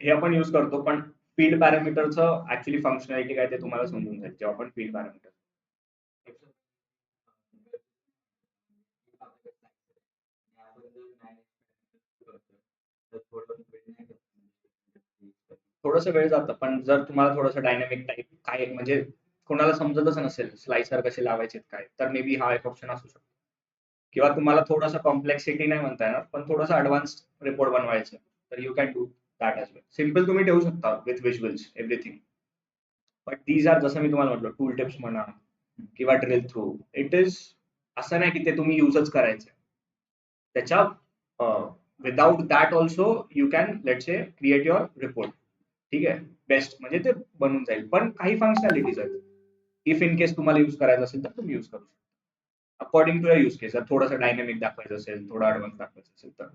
हे आपण यूज करतो, पण फील्ड पॅरामीटरचं ऍक्च्युली फंक्शनॅलिटी काय ते तुम्हाला समजून जाईल जेव्हा आपण फील्ड पॅरामीटर. थोडंसं वेळ जातं, पण जर तुम्हाला थोडंसं डायनॅमिक टाईप काय म्हणजे कोणाला समजतच नसेल स्लाइसर कसे लावायचे काय, तर मे बी हा एक ऑप्शन असू शकतो. किंवा तुम्हाला थोडंसं कॉम्प्लेक्सिटी नाही म्हणता येणार, पण थोडंसं ऍडव्हान्स रिपोर्ट बनवायचं, तर you can do that as well. Simple तुम्ही ठेवू शकता with visuals everything, but these are, जसं मी तुम्हाला म्हटलं, टूल टिप्स म्हणा किंवा ड्रिल थ्रू. इट इज असं नाही की ते तुम्ही युजच करायचे. त्याच्या without that also you can let say create your report. ठीक आहे, बेस्ट म्हणजे ते बनून जाईल. पण काही फंक्शनॅलिटीज आहेत, इफ इन केस तुम्हाला यूज करायचं असेल तर तुम्ही यूज करू शकता अकॉर्डिंग टू युअर यूज केस. जर थोडंसं डायनॅमिक दाखवायचं असेल, थोडं ऍडव्हान्स दाखवायचं असेल तर,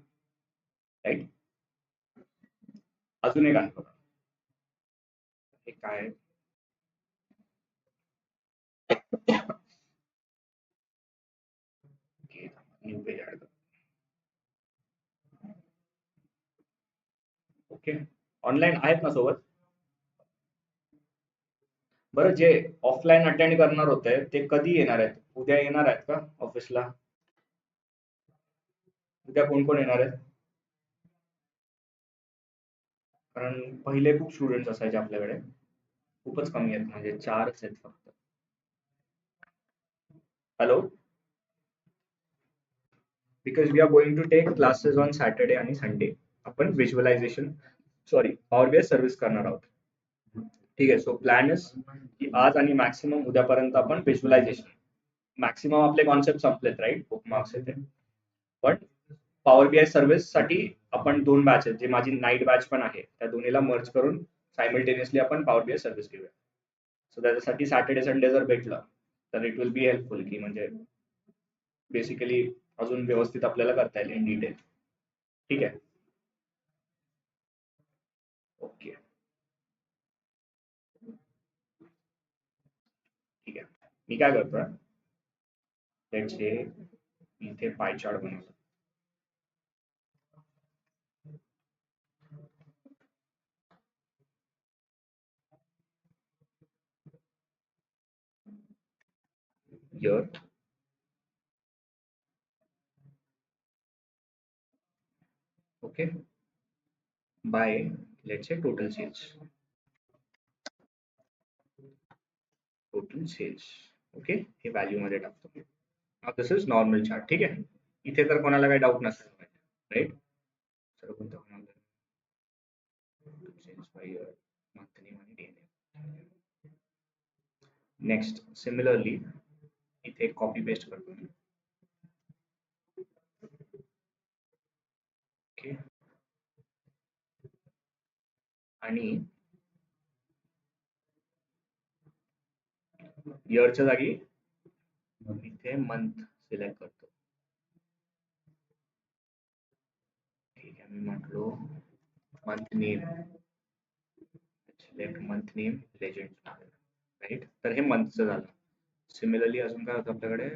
राईट. अजून एक आहे बघा, हे काय new page add. Okay, online आहेत ना सोबत? बरं, जे ऑफलाईन अटेंड करणार होते ते कधी येणार आहेत? उद्या येणार आहेत का ऑफिसला? उद्या कोण कोण येणार आहेत? कारण पहिले खूप स्टुडंट्स असायचे आपल्याकडे, खूपच कमी आहेत, म्हणजे 4च आहेत फक्त. Hello, because we are going to take classes on Saturday आणि संडे. आपण visualization, sorry, power BI service करणार आहोत. ठीक आहे, सो प्लॅन इज की आज आणि मॅक्सिमम उद्यापर्यंत आपण व्हिज्युअलायझेशन, मॅक्सिमम आपले कॉन्सेप्ट संपलेत, राईट, बुकमार्क्स येते. पण पॉवर बीआय सर्व्हिस साठी आपण 2 बॅच आहेत, जे माझी नाईट बॅच पण आहे, त्या दोन्हीला मर्ज करून सायमल्टेनियसली आपण पॉवर बीआय सर्व्हिस घेऊया. सो त्याच्यासाठी सॅटर्डे संडे जर भेटलं तर इट विल बी हेल्पफुल, की म्हणजे बेसिकली अजून व्यवस्थित आपल्याला करता येईल इन डिटेल. ठीक आहे, ओके, ठीक आहे. मी काय करतोय, लेट्स से इथे पाय चार्ट बनवला. Here, okay, by let's say total sales, okay, हे व्हॅल्यू मध्ये टाकतो. दिस इज नॉर्मल चार्ट. ठीक आहे, इथे तर कोणाला काही डाऊट नसेल, राईट. सर कोणतं सेल्स बाय इयर, मंथली आणि डेली. नेक्स्ट, सिमिलरली इथे कॉपी पेस्ट करतो मी. ओके, आणि इयरच्या जागी इथे मंथ सिलेक्ट करतो. ठीक आहे, मी म्हटलो month name, select month name legend, right. तर हे मंथचं झालं. सिमिलरली अजून काय होतं आपल्याकडे,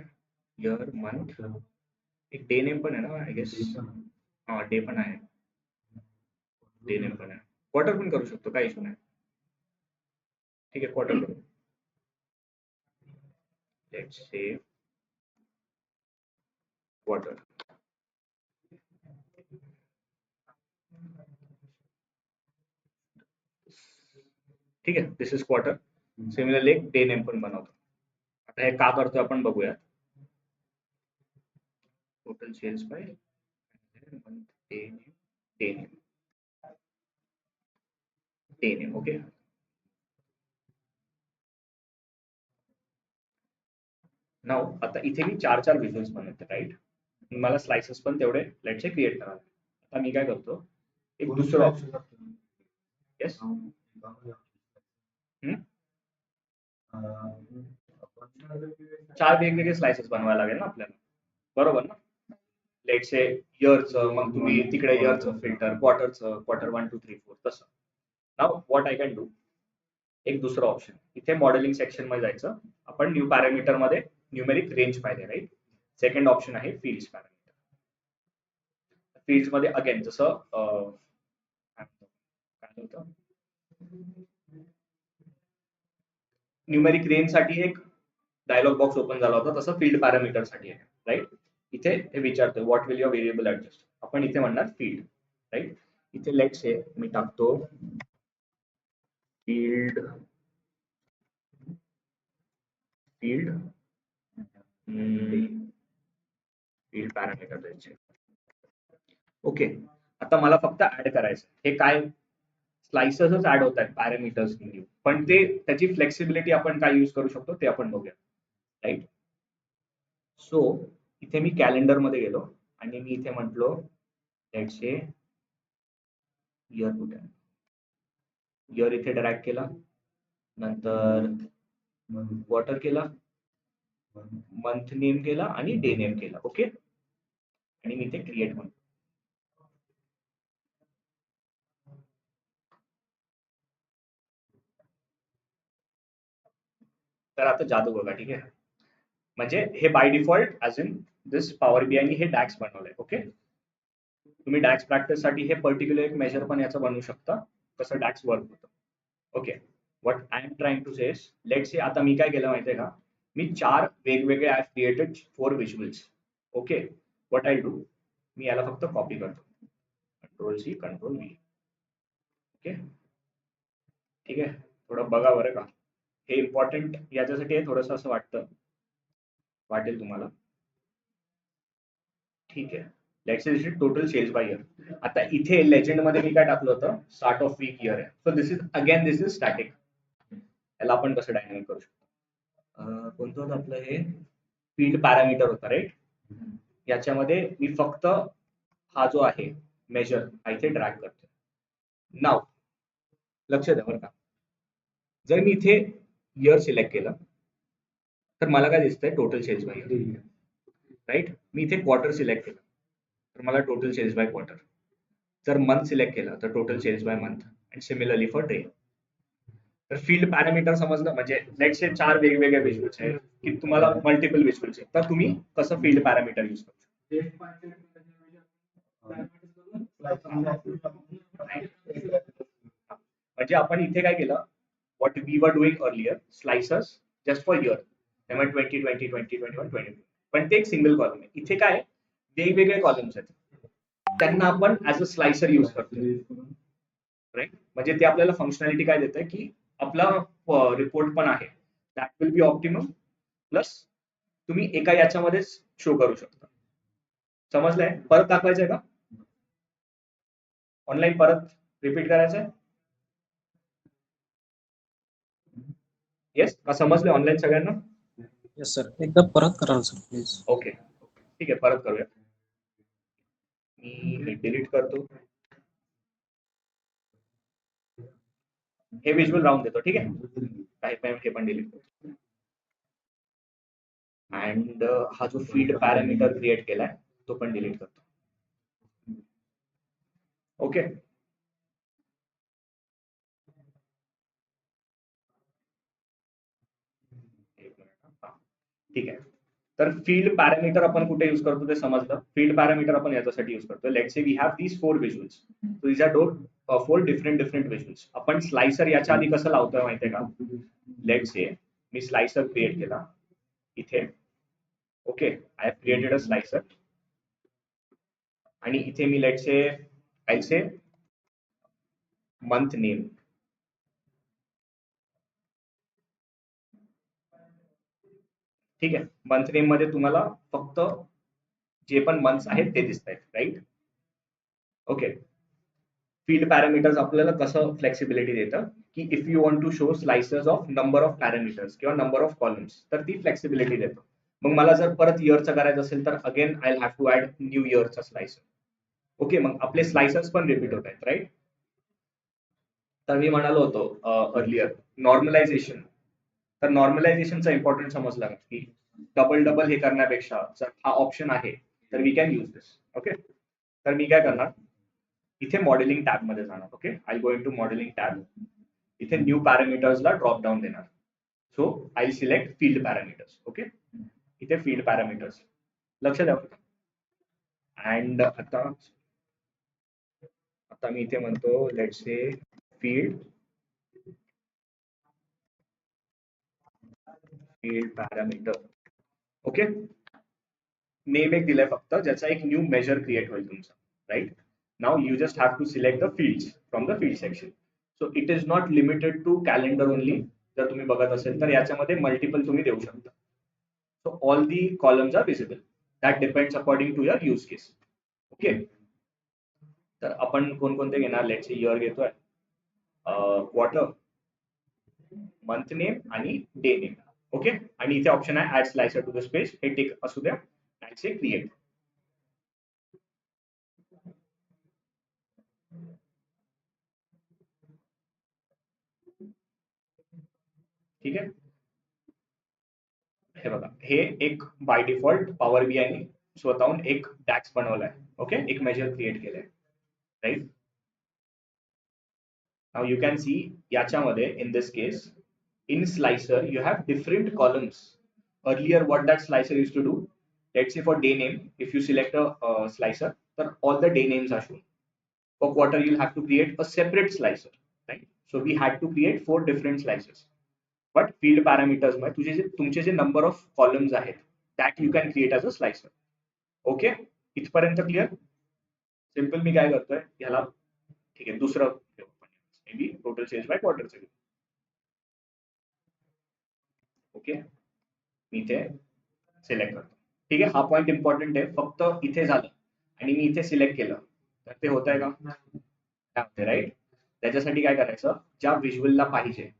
इयर, मंथ, एक डे नेम पण आहे ना आय गेस. हा, डे पण आहे, डे नेम पण आहे. क्वार्टर पण करू शकतो, काही इशू नाही. ठीक आहे, क्वार्टर करू. Let's say quarter. ठीक आहे, दिस इज क्वार्टर. सिमिलरली एक डे नेम पण बनवतो. आता हे का करतो आपण बघूया. Total sales by month, day name, day name, day name. Okay. Now आता इथे मी चार चार व्हिज्युअल्स बनवते, राईट. मला स्लाइसेस पण तेवढे लेटचे क्रिएट करावे. आता मी काय करतो, एक दुसरं ऑप्शन. येस. चार वेगवेगळे स्लाइसेस बनवायला लागेल ना आपल्याला, बरोबर ना. लेट से इयरचं, मग तुम्ही तिकडे इयरचं फिल्टर, क्वार्टरचं, क्वार्टर 1 2 3 4 तसं. नाव व्हॉट आय कॅन डू, एक दुसरं ऑप्शन, इथे मॉडेलिंग सेक्शन मध्ये जायचं. आपण न्यू पॅरामीटर मध्ये न्यूमेरिक रेंज पाहिजे, राईट. सेकंड ऑप्शन आहे फील्ड्स पॅरामीटर. फील्ड्स मध्ये अगेन जसं काय होतं, न्यूमेरिक रेंज साठी एक डायलॉग बॉक्स ओपन झाला होता, तसं फील्ड पॅरामीटर साठी आहे, राईट. इथे हे विचारतोय what will your variable adjust, आपण इथे म्हणणार फील्ड, राईट. इथे लेट से मी टाकतो फील्ड, फील्ड फील्ड पॅरामीटर द्यायचे. ओके. आता मला फक्त ऍड करायचं, हे काय स्लाइसेसच ऍड होत आहेत पॅरामीटर्स, पण ते त्याची फ्लेक्सिबिलिटी आपण काय यूज करू शकतो ते आपण बघूया, राईट. सो इथे मी कॅलेंडर मध्ये गेलो आणि मी इथे म्हटलो लेट्स से इयर कुठे, इयर इथे ड्रॅग केला, नंतर क्वार्टर केला, मंथ नेम केला आणि डे नेम केला. ओके. आणि मी इथे क्रिएट म्हणतो. तर आता जादू बघा, ठीक आहे. म्हणजे हे by default as in this power B आणि हे डॅक्स बनवलंय. ओके. तुम्ही डॅक्स प्रॅक्टिस साठी हे पर्टिक्युलर एक मेजर पण याचं बनवू शकता, कसं डॅक्स वर्क होतं. Okay. What I am trying to say, let say आता मी काय केलं माहितीये का, मी चार वेगवेगळे I created 4 visuals. Okay. What I do, मी याला फक्त कॉपी करतो, control C control V. Okay. ठीक आहे. थोडं बघा बरं का, हे इम्पॉर्टंट याच्यासाठी आहे, थोडंसं असं वाटेल तुम्हाला. ठीक आहे. Let's say total sales by year. आता इथे लेजंड मध्ये मी काय टाकलं होतं, स्टार्ट ऑफ वीक इयर आहे. So this is static. याला आपण कसं डायनॅमिक करू शकतो. कोणतं होतं आपलं हे, फील्ड पॅरामीटर होता, राईट. याच्यामध्ये मी फक्त हा जो आहे मेजर इथे ड्रॅग करतो. नाव लक्ष द्या बरं का, जर मी इथे इयर सिलेक्ट केलं तर मला काय दिसतंय, total sales by year, right. मी इथे क्वार्टर सिलेक्ट केलं तर मला टोटल सेल्स बाय क्वार्टर. जर मंथ सिलेक्ट केलं तर total sales by month, and similarly for day. तर फील्ड पॅरामीटर समजलं, म्हणजे लेट्स से चार वेगवेगळे विज्युअल्स आहेत की तुम्हाला मल्टिपल विज्युअल्स आहेत, तर तुम्ही कसं फील्ड पॅरामीटर यूज करू शकता. म्हणजे आपण इथे काय केलं, what we were doing earlier, slicers just for year, त्यामुळे 2020 2021 22. पण ते एक सिंगल कॉलम आहे. इथे काय वेगवेगळे कॉलम्स आहेत, त्यांना आपण ऍज अ स्लाइसर यूज करतो, राईट. म्हणजे ते आपल्याला फंक्शनॅलिटी काय देतं की आपला रिपोर्ट पण आहे, that will B optimum, plus तुम्ही एका याच्यामध्येच शो करू शकता. समजलंय. परत दाखवायचंय का ऑनलाईन, परत रिपीट करायचंय. येस का, समजले ऑनलाईन सगळ्यांना. येस सर, एकदा परत करा सर प्लीज. ओके. ठीक आहे, परत करूया. मी डिलीट करतो, हे विज्युअल राहून देतो, ठीक आहे. काही हे पण डिलीट करतो. अँड हा जो फील्ड पॅरामीटर क्रिएट केलाय तो पण डिलीट करतो. ओके. ठीक आहे. तर फील्ड पॅरामीटर आपण कुठे यूज करतो ते समजलं. फील्ड पॅरामीटर आपण याच्यासाठी यूज करतो. Let's say we have these 4 visuals. So these are 4 different visuals. आपण स्लायसर याच्या आधी कसं लावतोय माहितीये का? लेट्स से मी स्लायसर क्रिएट केला इथे. Okay, I have created a slicer आणि इथे मी let's say I say month name. ठीक आहे. मंथ नेम मध्ये तुम्हाला फक्त जे पण मंथ्स आहेत ते दिसत आहेत, राईट? ओके. फील्ड पॅरामीटर्स आपल्याला कसं फ्लेक्सिबिलिटी देतं की if you want to show slices of number of parameters किंवा नंबर ऑफ कॉलम्स तर ती फ्लेक्सिबिलिटी देतो. मग मला जर परत इयरचं करायचं असेल तर again I have to add new इयरचा स्लाइसर. ओके, मग आपले स्लाइसर्स पण रिपीट होत आहेत, राईट? तर मी म्हणालो होतो अर्लियर नॉर्मलायझेशन. तर नॉर्मलायझेशनचा इम्पॉर्टन्स समजला की डबल डबल हे करण्यापेक्षा जर हा ऑप्शन आहे तर we can use this. Okay, तर मी काय करणार, इथे मॉडेलिंग टॅब मध्ये जाणार. Okay, I go into modeling tab. इथे न्यू पॅरामीटर्सला ड्रॉप डाऊन देणार. So I select field parameters. Okay, इथे फील्ड पॅरामीटर्स लक्ष द्या. अँड आता आता मी इथे म्हणतो let's say field field parameter. Okay, name एक दिलाय फक्त ज्याचा एक न्यू मेजर क्रिएट होईल तुमचा, right? Now you just have to select the fields from the field section. So it is not limited to calendar only. जर तुम्ही बघत असेल तर याच्यामध्ये मल्टिपल तुम्ही देऊ शकता. So all the columns are visible. That depends according to your use case. Okay, तर आपण कोणकोणते घेणार? लेट्स से इयर घेतोय, क्वार्टर, मंथ नेम आणि डे नेम. ओके, आणि इथे ऑप्शन आहे add slicer to the space. हे टिक असू द्या. आणि से क्रिएट. ठीक आहे. हे बघा, हे एक by default power B I स्वतःहून एक डॅक्स बनवलाय. ओके, एक मेजर क्रिएट केलंय, right? Now you can see याच्यामध्ये in this case in slicer you have different columns. Earlier what that slicer used to do, let's say for day name, if you select a slicer then all the day names are shown. For quarter you'll have to create a separate slicer, right? So we had to create 4 different slicers. But field parameters मध्ये तुमचे जे number of columns आहेत that you can create as a slicer. Okay, इथपर्यंत क्लिअर? सिंपल. मी काय करतोय ह्याला, ठीक आहे, दुसरं maybe total sales by क्वार्टरचं. ओके, मी इथे सिलेक्ट करतो. ठीक आहे, हा पॉइंट इम्पॉर्टंट आहे. फक्त इथे झालं आणि मी इथे सिलेक्ट केलं तर ते होत आहे का? काय होते, राईट? त्याच्यासाठी काय करायचं, ज्या व्हिज्युअलला पाहिजे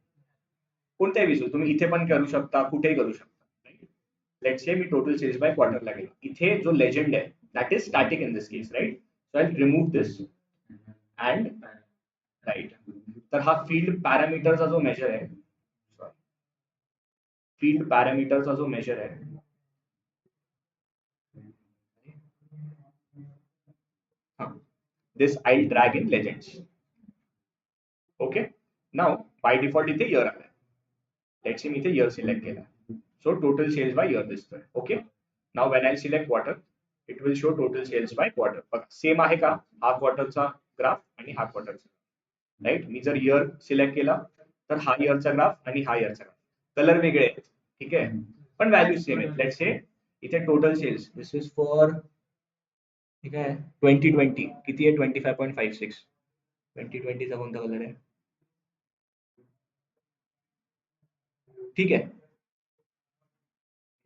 कोणत्याही व्हिज्युअल तुम्ही इथे पण करू शकता, कुठेही करू शकता. लेट्स से मी टोटल सेल्स बाय क्वार्टरला गेलो. इथे जो लेजंड आहे that is static in this case, right? So I remove this and right. तर हा फील्ड पॅरामीटरचा जो मेजर आहे, फील्ड पॅरामीटरचा जो मेजर आहे, this I'll drag in legends. Okay, now by default इथे year आलाय. Let's say मी इथे year select केला. So total sales by year दिसतोय. Okay, now when I select quarter it will show total sales by quarter. बघा सेम आहे का? हा क्वार्टरचा ग्राफ आणि हा क्वार्टरचा, राईट? मी जर इयर सिलेक्ट केला तर हा इयरचा ग्राफ आणि हा इयरचा ग्राफ, कलर वेगळे आहेत, ठीक आहे, पण व्हॅल्यू सेम आहेत. लेट्स से इथे total sales this is for, ठीक आहे, 2020 किती आहे? 25.56. 2020चा कोणता कलर आहे? ठीक आहे,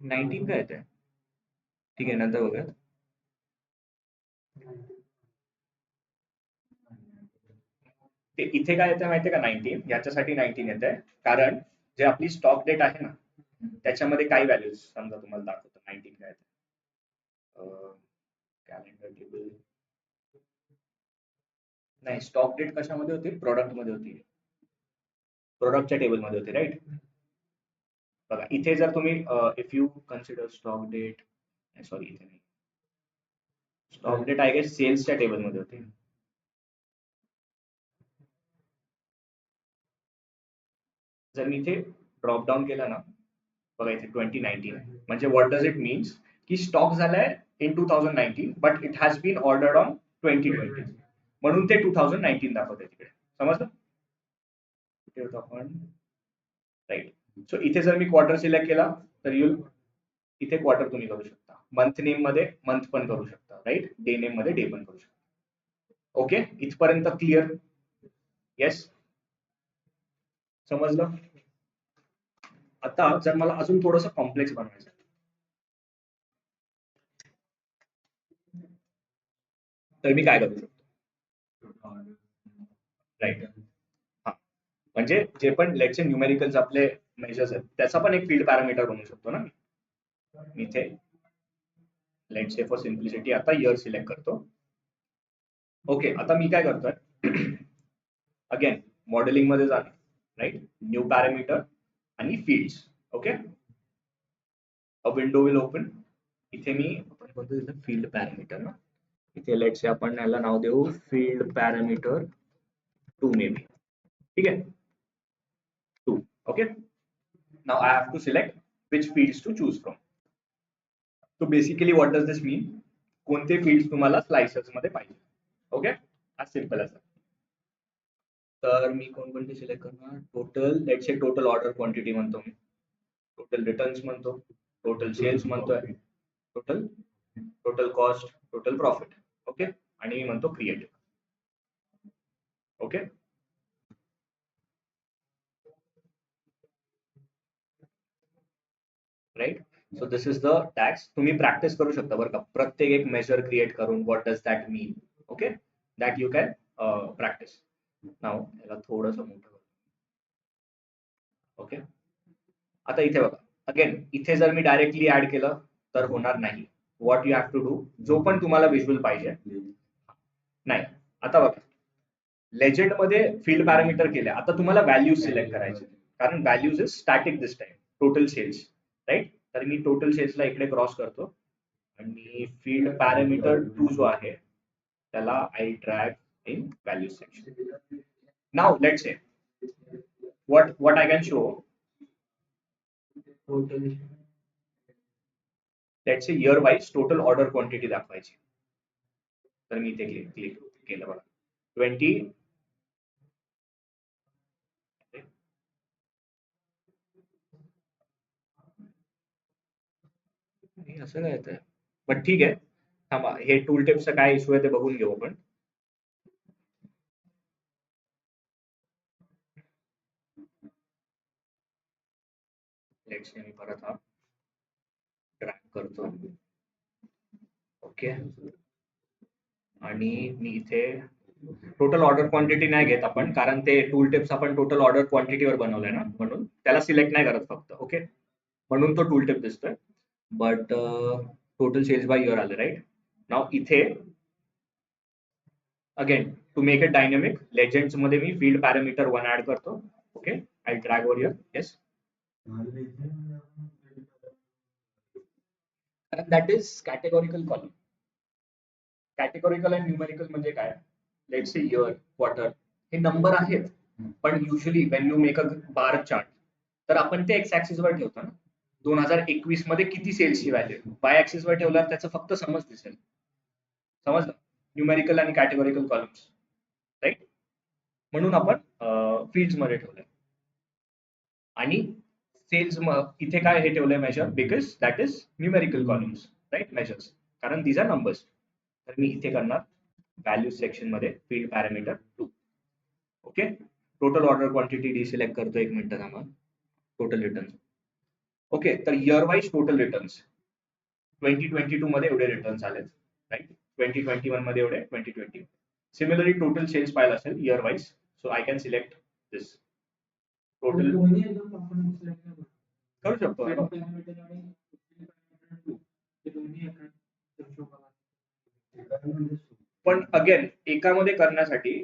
19 काय येते? ठीक आहे, नंतर बघूयात. ते इथे काय येतं माहितीये का? 19. याच्यासाठी 19 येत आहे कारण जे आपली स्टॉक डेट आहे ना त्याच्यामध्ये काही व्हॅल्यूज समजा तुम्हाला दाखवतो 19 काय येतं. कॅलेंडर टेबल नाही, स्टॉक डेट कशामध्ये होती? प्रोडक्ट मध्ये होती, प्रोडक्टच्या टेबल मध्ये होती, राईट? बघा इथे जर तुम्ही if you consider stock date, sorry इथे नाही, स्टॉक डेट आय गेस सेल्सच्या टेबल मध्ये होती. जर मी इथे ड्रॉप डाऊन केला ना बघा इथे 2019 म्हणजे व्हॉट डज इट मीन्स की स्टॉक झालाय in 2019 but it has been ordered on 2020 म्हणून ते 2019 दाखवते तिकडे. समजलं? कुठे होतो आपण? राईट. सो इथे जर मी क्वार्टर सिलेक्ट केला तर इथे क्वार्टर तुम्ही करू शकता. मंथ नेम मध्ये मंथ पण करू शकता, राईट. डे नेम मध्ये डे पण करू शकता. ओके, इथपर्यंत क्लिअर? येस, समजलं? आता जर मला अजून थोडंसं कॉम्प्लेक्स बनवायचं तर मी काय करू शकतो? राईट. हा, म्हणजे जे पण लेटचे न्यूमेरिकल्स आपले मेजर्स आहेत त्याचा पण एक फील्ड पॅरामीटर बनवू शकतो ना मी इथे. लेट से फॉर सिम्प्लिसिटी आता इयर सिलेक्ट करतो. ओके, आता मी काय करतोय अगेन मॉडेलिंग मध्ये जाणार, राईट. न्यू पॅरामीटर आणि fields. Okay, a window will open. इथे मी आपण बोलतो फील्ड पॅरामीटर ना, इथे लेट से आपण याला नाव देऊ फील्ड पॅरामीटर 2 मे बी. ठीक आहे, 2. Okay, now I have to select which fields to choose from. So basically what does this mean? कोणते फील्ड्स तुम्हाला स्लाइसर्स मध्ये पाहिजे. ओके, आज सिंपल असं. तर मी कोणकोणते सिलेक्ट करणार? Total, let's say total order quantity म्हणतो मी, टोटल रिटर्न्स म्हणतो, टोटल सेल्स म्हणतोय, total total cost, total profit. Okay, आणि मी म्हणतो create. Okay, right. So this is the DAX. तुम्ही प्रॅक्टिस करू शकता बरं का, प्रत्येक एक मेजर क्रिएट करून what does that mean. Okay, that you can practice. नाव याला थोडंसं मोठं करू. ओके, आता इथे बघा अगेन, इथे जर मी डायरेक्टली ऍड केलं तर होणार नाही. What you have to do, जो पण तुम्हाला व्हिज्युअल पाहिजे नाही. आता बघा लेजेंड मध्ये फील्ड पॅरामीटर केले, आता तुम्हाला व्हॅल्यूज सिलेक्ट करायचे, कारण values is static this time, total sales, right. तर मी टोटल सेल्सला इकडे क्रॉस करतो आणि फील्ड पॅरामीटर 2 जो आहे त्याला I drag in value section. Now let's say what I can show total, let's say year wise total order quantity दाखवायची. तर मी इथे क्लिक केलं बघा 20. असं काय येतंय, बट ठीक आहे, थांबा, हे टूल टिप्सचा काय इश्यू आहे ते बघून घेऊ आपण. लेट्स से मी परत हा ड्रॅग करतो. ओके, आणि मी इथे टोटल ऑर्डर क्वांटिटी नाही घेत आपण, कारण ते टूल टिप्स आपण टोटल ऑर्डर क्वांटिटीवर बनवलंय ना, म्हणून त्याला सिलेक्ट नाही करत फक्त. ओके, म्हणून तो टूल टिप दिसतोय. But total sales by year आलं, राईट. नाव इथे again to make it dynamic, legends मध्ये मी फील्ड पॅरामीटर 1 ऍड करतो. Okay, I drag over here. Yes, that is categorical column. Categorical आणि न्यूमेरिकल म्हणजे काय? लेट्स से इयर, क्वार्टर, हे नंबर आहेत, पण usually when you make a bar chart तर आपण ते एक्स ऍक्सिस वर ठेवतो ना. 2021 मध्ये किती सेल्सची व्हॅल्यू वाय ऍक्सिस वर ठेवल्यावर त्याचं फक्त समज दिसेल. समजलं? न्यूमेरिकल आणि कॅटेगोरिकल कॉलम्स, राईट. म्हणून आपण फील्ड्स मध्ये ठेवलंय. आणि सेल्स इथे काय हे ठेवलंय measure, because that is numerical columns, right, measures, कारण दीज आर नंबर्स. तर मी इथे करणार व्हॅल्यू सेक्शन मध्ये field parameter 2. Okay, total order quantity deselect करतो, एक मिनिट थांबा. Total return. ओके, तर इयर वाईज टोटल रिटर्न्स 2022 मध्ये एवढे रिटर्न्स आले, राईट. 2021 मध्ये एवढे, 2020. सिमिलरली टोटल सेल्स पाहिलं असेल year wise, so I can select this total. करू शकतो. पण अगेन एकामध्ये करण्यासाठी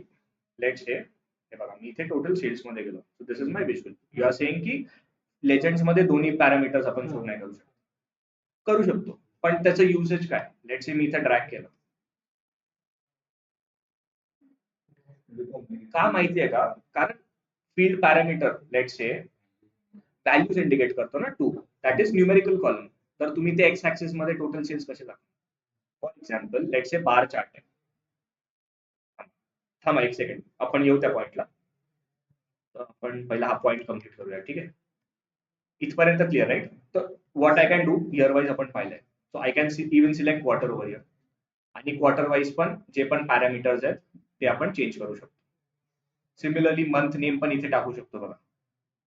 लेट्स से हे बघा, मी इथे टोटल सेल्स मध्ये गेलो, so this is my visual. You are seeing की लेजेंड्स मध्ये दोन्ही पॅरामीटर्स आपण शो नाही करू शकतो. करू शकतो, पण त्याचं युसेज काय? लेट्स से मी इथे ड्रॅग केलं, का माहितीये का? कारण field parameter let's say values indicate करतो ना 2. That is numerical column. तर तुम्ही ते एक्स ऍक्सिस मध्ये टोटल सेल्स कसे दाखवा. For example let's say bar chart आहे. थांबा एक सेकंड, आपण येऊ त्या पॉइंटला. आपण पहिला हा पॉइंट कम्प्लीट करूया. ठीक आहे, इथपर्यंत क्लिअर राईट. तर what I can do year wise आपण पाहिलंय. So I can even select quarter over year, आणि क्वार्टर वाईज पण जे पण पॅरामीटर्स आहेत ते आपण चेंज करू शकतो. सिमिलरली मंथ नेम पण इथे टाकू शकतो बघा,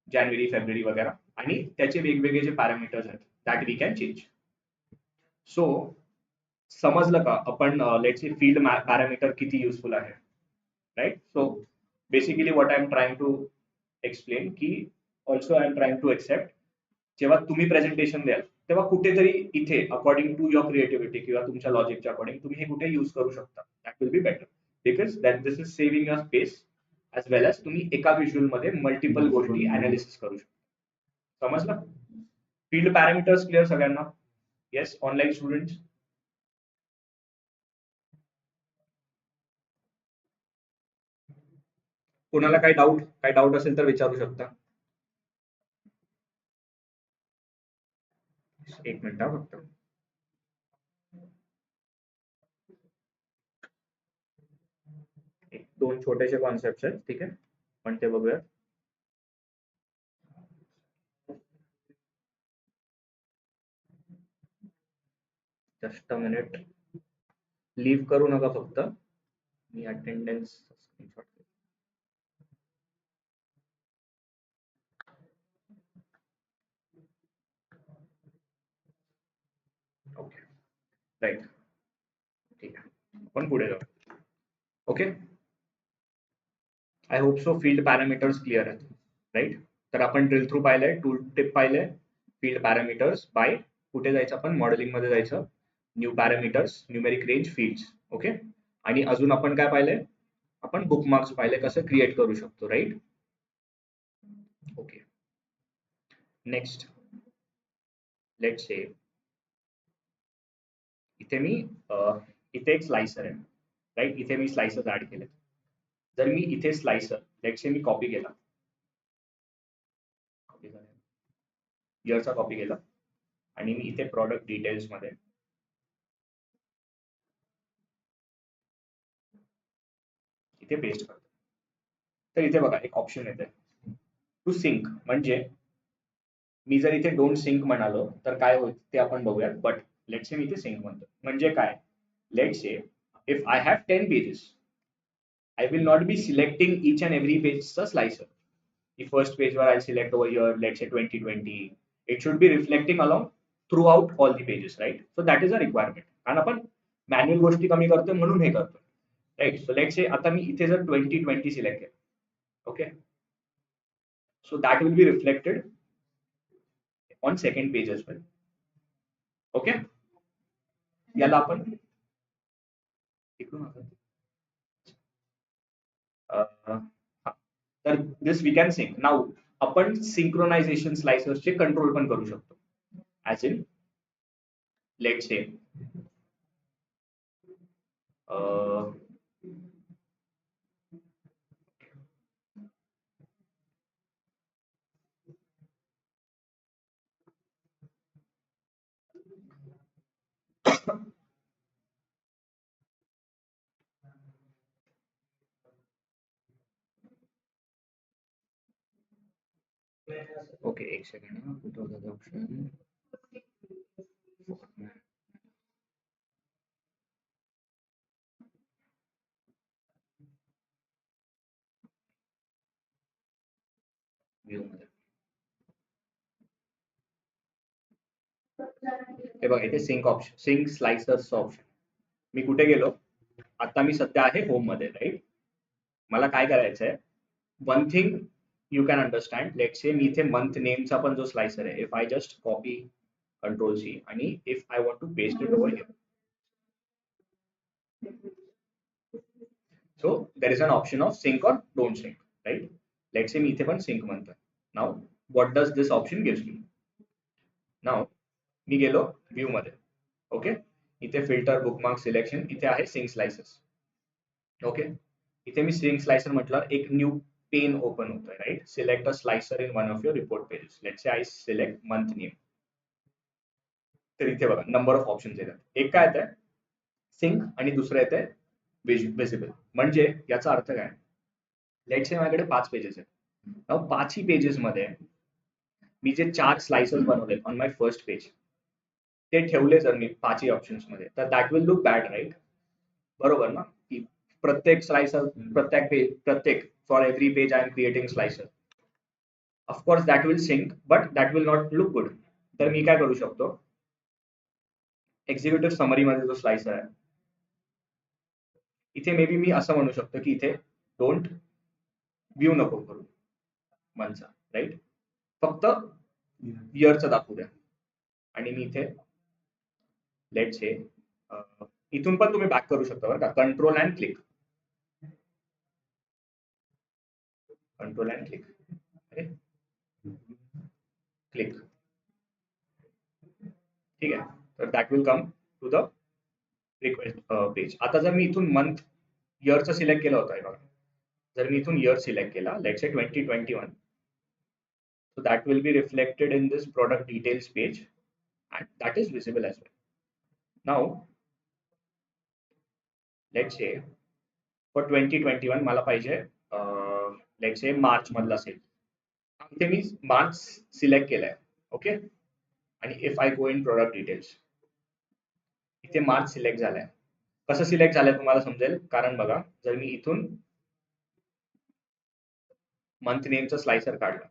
जानेवारी फेब्रुवारी वगैरे, आणि त्याचे वेगवेगळे जे पॅरामीटर्स आहेत that we can change. So समजलं का आपण लेट्स से फील्ड पॅरामीटर किती युजफुल आहे, right. So basically what I am trying to explain की also I am trying to accept, जेव्हा तुम्ही प्रेझेंटेशन द्याल तेव्हा कुठेतरी इथे अकॉर्डिंग टू युअर क्रिएटिव्हिटी किंवा तुमच्या लॉजिकच्या अकॉर्डिंग तुम्ही हे कुठे युज करू शकता. That will be better because that this is saving your space as well as तुम्ही एका व्हिज्युअल मध्ये मल्टिपल गोष्टी अनालिसिस करू शकता. समजलं. फील्ड पॅरामीटर्स क्लिअर सगळ्यांना. Yes online students. कोणाला काय डाऊट असेल तर विचारू शकता. एक मिनिट फक्त. एक दोन छोटेसे कॉन्सेप्ट आहेत, ठीक आहे, पण ते बघूया. जस्ट अ मिनिट, लीव्ह करू नका फक्त. मी अटेंडन्स स्क्रीनशॉट. ओके राईट, ठीक आहे, आपण पुढे जाऊ. Okay, I hope so field parameters clear आहेत, राईट. तर आपण ड्रिल थ्रू पाहिलंय, टूल टिप पाहिलंय, फील्ड पॅरामीटर्स बाय कुठे जायचं, आपण मॉडेलिंग मध्ये जायचं, new parameters, numeric range, fields. Okay, आणि अजून आपण काय पाहिलंय, आपण बुकमार्क्स पाहिले कसं क्रिएट करू शकतो, right. Okay, next let's say इथे मी इथे एक स्लाइसर आहे, राईट. इथे मी स्लाइसर ऍड केले. जर मी इथे slicer let's say me copy केला, इयरचा कॉपी केला, आणि मी इथे प्रॉडक्ट डिटेल्स मध्ये इथे पेस्ट करतो. तर इथे बघा एक ऑप्शन येते टू सिंक. म्हणजे मी जर इथे डोंट सिंक म्हणालो तर काय होईल ते आपण बघूया. बट लेट्स से मी इथे सिंक म्हणतो म्हणजे काय. Let's say if I have 10 pages, I will not be selecting each and every page as a slicer. The first page where I'll select over here, let's say 2020, it should be reflecting along throughout all the pages, right? So that is a requirement. आणि आपण मॅन्युअल गोष्टी कमी करतोय म्हणून हे करतोय, राईट. सो लेट्स से आता मी इथे जर 2020 सिलेक्ट केलं, okay, so that will be reflected on second page as well. Okay, याला आपण इकडून तर this we can sync. Now आपण सिंक्रोनायझेशन स्लाइसर्सचे कंट्रोल पण करू शकतो. As in let's say okay, एक सेकंड, कुठं होतं ऑप्शन. व्ह्यू मध्ये हे बघा, इथे सिंक ऑप्शन, सिंक स्लाइसर्सचं ऑप्शन. मी कुठे गेलो, आता मी सध्या आहे होम मध्ये, राईट. मला काय करायचंय, one thing you can understand. Let's say मी इथे मंथ नेमचा पण जो स्लाइसर आहे, if I just copy control C आणि if I want to paste it over here, so there is an option of sync or don't sync, right. Let's say मी इथे पण sync म्हणतोय. Now what does this option gives me. Now मी गेलो व्ह्यू मध्ये, ओके, इथे फिल्टर, बुकमार्क, सिलेक्शन, इथे आहे सिंक स्लाइसर्स. ओके, इथे मी सिंक स्लाइसर म्हटलं, एक न्यू पेन ओपन होतोय, right. Select a slicer in one of your report pages. Let's say I select month name. तर इथे बघा नंबर ऑफ ऑप्शन्स येतात. एक काय येत आहे सिंक आणि दुसरं येत आहे विजिबल. म्हणजे याचा अर्थ काय, लेट्स से माझ्याकडे 5 पेजेस आहेत. पाचही पेजेस मध्ये मी जे 4 स्लाइसेस बनवले ऑन माय फर्स्ट पेज ते ठेवले जर मी पाचही ऑप्शन्स मध्ये, तर that will look bad right. बरोबर ना, की प्रत्येक स्लाइसर प्रत्येक पेज प्रत्येक for every page I am creating slicer. Of course that will sync but that will not look good. तर मी काय करू शकतो, एक्झिक्युटिव्ह समरी मध्ये जो स्लाइसर आहे इथे मे बी मी असं म्हणू शकतो की इथे डोंट व्ह्यू नको करू मनचा, राईट, फक्त इयरचं दाखवू द्या. आणि मी इथे लेट्स से इथून पण तुम्ही बॅक करू शकता बरं का, control and click, control and click, click, ठीक आहे. तर that will come to the request page. आता जर मी इथून मंथ इयरचं सिलेक्ट केलं होतं बघा, जर मी इथून इयर सिलेक्ट केला let's say 2021, so that will be reflected in this product details page and that is visible as well. Now let's say for 2021 मला पाहिजे लेट्स से मार्च मधला सेल. इथे मी मार्च सिलेक्ट केलाय, ओके. आणि if I go in product details, इथे मार्च सिलेक्ट झालाय. कसं सिलेक्ट झालंय तुम्हाला समजेल, कारण बघा जर मी इथून मंथ नेमचं स्लाइसर काढलं,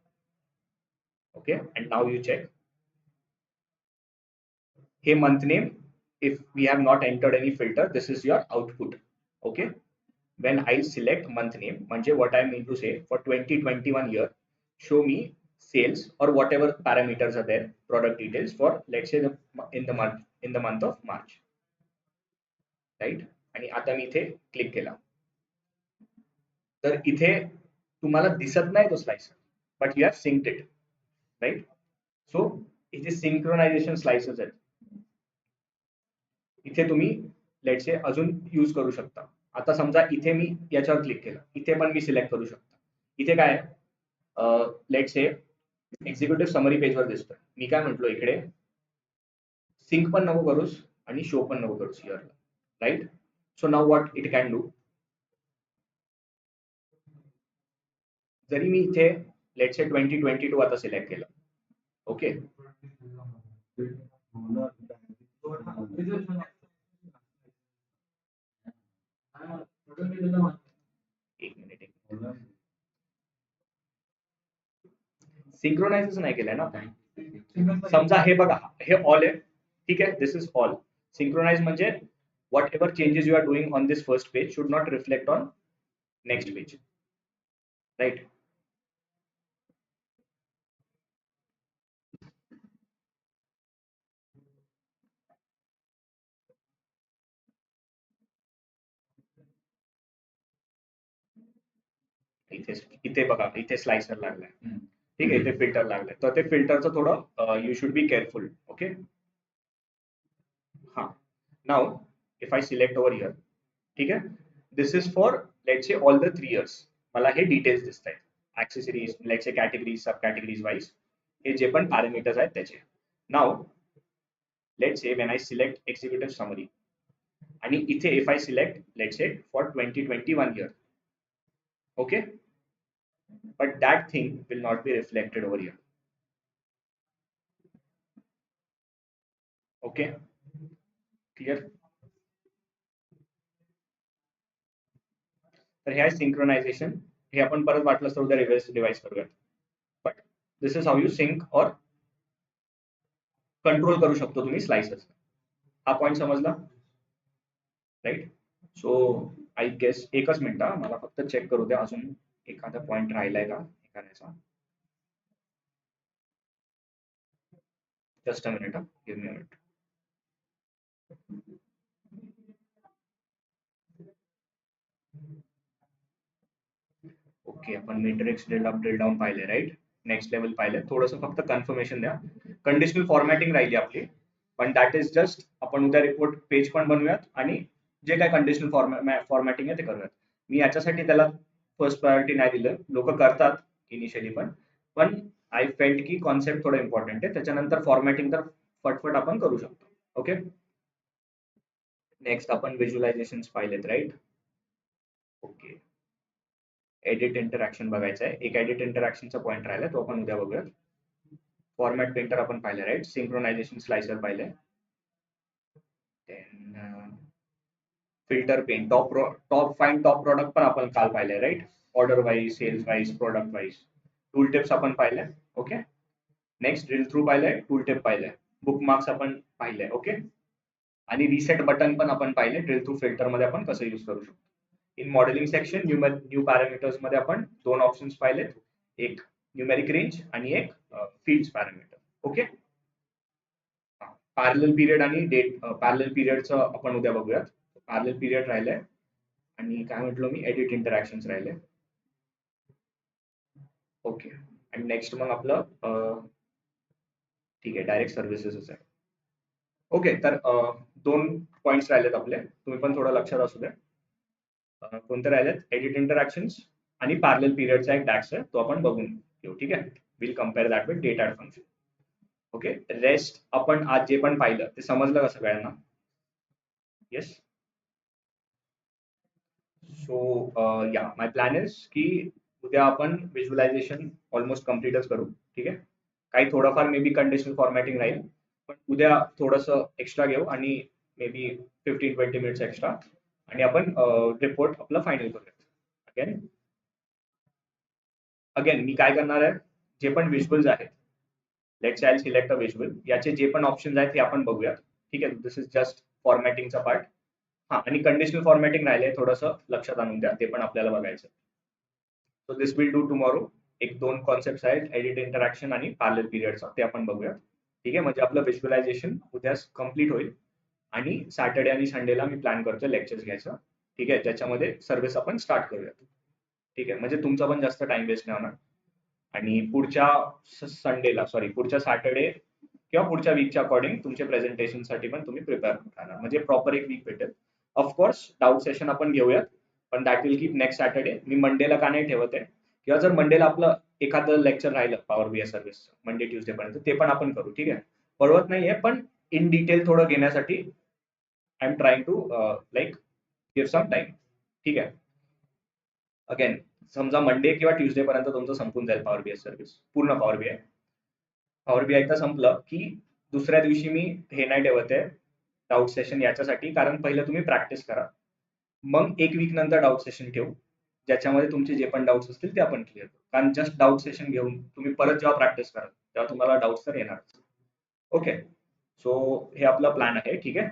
okay, and now you check हे month name. If we have not entered any filter, this is your output, okay. When I select month name, म्हणजे what I mean to say, for 2021 year show me sales or whatever parameters are there, product details for let's say in the month of March, right. आणि आता मी इथे क्लिक केला तर इथे तुम्हाला दिसत नाही तो slicer, but you have synced it, right. So इथे सिंक्रोनायझेशन स्लाइसेस आहेत, इथे तुम्ही लेट्स से अजून यूज करू शकता. आता समजा इथे मी याच्यावर क्लिक केलं, इथे पण मी सिलेक्ट करू शकता. इथे काय लेट्स से एक्झिक्युटिव्ह समरी पेजवर दिसतोय. मी काय म्हटलो इकडे सिंक पण नको करूस आणि शो पण नको करूस इयरला, right. So now what it can do, जरी मी इथे लेट्स से 2022 आता सिलेक्ट केलं, ओके. एक मिनिट, सिंक्रोनाइज नाही केलंय ना. समजा हे बघा हे ऑल आहे, ठीक आहे, दिस इज ऑल. सिंक्रोनाइज म्हणजे whatever changes you are doing on this first page should not reflect on next page, right. इथे इथे बघा इथे स्लाइसर लागलाय, ठीक आहे, इथे फिल्टर लागलाय. तर ते फिल्टरचं थोडं you should be careful, okay. हा, now if I select over here, ठीक आहे, this is for let's say all the 3 years. मला हे डिटेल्स दिसत आहेत, accessories let's say categories sub categories wise हे जे पण पॅरामीटर्स आहेत त्याचे. Now let's say when I select executive summary आणि इथे if I select let's say for 2021 year, okay, but that thing will not be reflected over here, okay, clear. तर हे आहे सिंक्रोनायझेशन. हे आपण परत वाटलं तर उद्या रिवाइज करूयात. But this is how you sync or control करू शकतो तुम्ही स्लाइसेस. हा पॉइंट समजला, राईट. सो आय गेस एकच मिनिट मला फक्त चेक करू द्या अजून एखादा पॉइंट राहिलाय का हे करायचा. Just a minute, give me a minute. Okay, आपण मॅट्रिक्स ड्रिल डाऊन पाहिले, राईट. नेक्स्ट लेवल पाहिले, थोडंसं फक्त कन्फर्मेशन द्या. कंडिशनल फॉर्मॅटिंग राहिली आपली, पण दॅट इज जस्ट आपण उद्या रिपोर्ट पेज पण बनवूयात आणि जे काय कंडिशनल फॉर्मॅटिंग आहे ते करूयात. मी याच्यासाठी त्याला फर्स्ट प्रायोरिटी नाही दिलं, लोक करतात इनिशियली पण आय फेल्ट की कॉन्सेप्ट थोडं इम्पॉर्टंट आहे, त्याच्यानंतर फॉर्मॅटिंग तर फटफट आपण करू शकतो. ओके, नेक्स्ट आपण व्हिज्युअलायझेशन पाहिलेत, राईट. ओके, एडिट इंटरॅक्शन बघायचं आहे. एक एडिट इंटरॅक्शनचा पॉईंट राहिला, तो आपण उद्या बघूयात. फॉर्मॅट पेंटर आपण पाहिलं, राईट. सिंक्रोनायझेशन स्लायसर पाहिलंय. Filter pane, top find top product पण आपण काल पाहिलंय, right. Order wise, sales wise, product wise. Tool tips आपण पाहिलंय. ओके, नेक्स्ट ड्रिल थ्रू पाहिलंय, टूल टिप पाहिलंय, बुकमार्क्स आपण पाहिलंय. ओके, आणि रिसेट बटन पण आपण पाहिले. ड्रिल थ्रू फिल्टर मध्ये आपण कसं यूज करू शकतो. In modelling section new parameters मध्ये आपण दोन ऑप्शन्स पाहिलेत, एक न्यूमेरिक रेंज आणि एक fields parameter. Okay, parallel period आणि डेट, पॅरलल पिरियडचं आपण उद्या बघूयात. पॅरलल पिरियड राहिलंय आणि काय म्हटलं मी, एडिट इंटरॅक्शन्स राहिले. ओके, आणि नेक्स्ट मग आपलं ठीक आहे, डायरेक्ट सर्व्हिसेसच आहे. ओके, तर दोन पॉइंट्स राहिलेत आपले, तुम्ही पण थोडं लक्षात असू द्या. कोणते राहिलेत, एडिट इंटरॅक्शन्स आणि पॅरलल पिरियडचा एक डॅक्स आहे, तो आपण बघून घेऊ. ठीक आहे, will compare that with date add function. Okay, rest आपण आज जे पण पाहिलं ते समजलं का सगळ्यांना? येस. सो या माय प्लॅन इज की उद्या आपण व्हिज्युअलायझेशन ऑलमोस्ट कम्प्लीटच करू. ठीक आहे, काही थोडंफार मे बी कंडिशनल फॉर्मॅटिंग राहील, पण उद्या थोडंसं एक्स्ट्रा घेऊ आणि मे बी 15-20 मिनिट्स एक्स्ट्रा, आणि आपण रिपोर्ट आपला फायनल करूयात. अगेन मी काय करणार आहे, जे पण व्हिज्युअल्स आहेत, let's I select a visual, याचे जे पण ऑप्शन्स आहेत ते आपण बघूयात. ठीक आहे, दिस इज जस्ट फॉर्मॅटिंगचा पार्ट. हा, आणि कंडिशनल फॉर्मॅटिंग राहिले, थोडंसं लक्षात आणून द्या, ते पण आपल्याला बघायचं. So this will do tomorrow. एक दोन कॉन्सेप्ट आहेत, एडिट इंटरॅक्शन आणि पॅरलल पिरियडचा, ते आपण बघूयात. ठीक आहे, म्हणजे आपलं व्हिज्युअलायझेशन उद्या कम्प्लीट होईल, आणि सॅटर्डे आणि संडेला मी प्लॅन करतोय लेक्चर्स घ्यायचं. ठीक आहे, ज्याच्यामध्ये सर्व्हिस आपण स्टार्ट करूयात. ठीक आहे, म्हणजे तुमचा पण जास्त टाइम वेस्ट नाही होणार, आणि पुढच्या संडेला, सॉरी पुढच्या सॅटर्डे किंवा पुढच्या वीकच्या अकॉर्डिंग तुमच्या प्रेझेंटेशन साठी पण तुम्ही प्रिपेअर राहणार, म्हणजे प्रॉपर एक वीक भेटेल. ऑफकोर्स डाऊट सेशन आपण घेऊयात, पण that will keep next Saturday. मी मंडेला का नाही ठेवत आहे, किंवा जर मंडेला आपलं एखादं लेक्चर राहिलं power BI service Monday Tuesday पर्यंत, ते पण आपण करू. ठीक आहे, पळवत नाहीये, पण इन डिटेल थोडं घेण्यासाठी I am trying to like give some time. ठीक आहे, अगेन समजा मंडे किंवा ट्युजडे पर्यंत तुमचं संपून जाईल पॉवर बीआय सर्व्हिस, पूर्ण पॉवर बीआय. पॉवर बीआय का संपलं की दुसऱ्या दिवशी मी हे नाही ठेवत आहे डाऊट सेशन, याच्यासाठी कारण पहिलं तुम्ही प्रॅक्टिस करा, मग एक वीक नंतर डाऊट सेशन ठेवू, ज्याच्यामध्ये तुमचे जे पण डाऊट्स असतील ते आपण क्लिअर करू. कारण जस्ट डाऊट सेशन घेऊन तुम्ही परत जेव्हा प्रॅक्टिस कराल तेव्हा तुम्हाला डाऊट्स तर येणार. ओके, सो हे आपला प्लॅन आहे. ठीक आहे,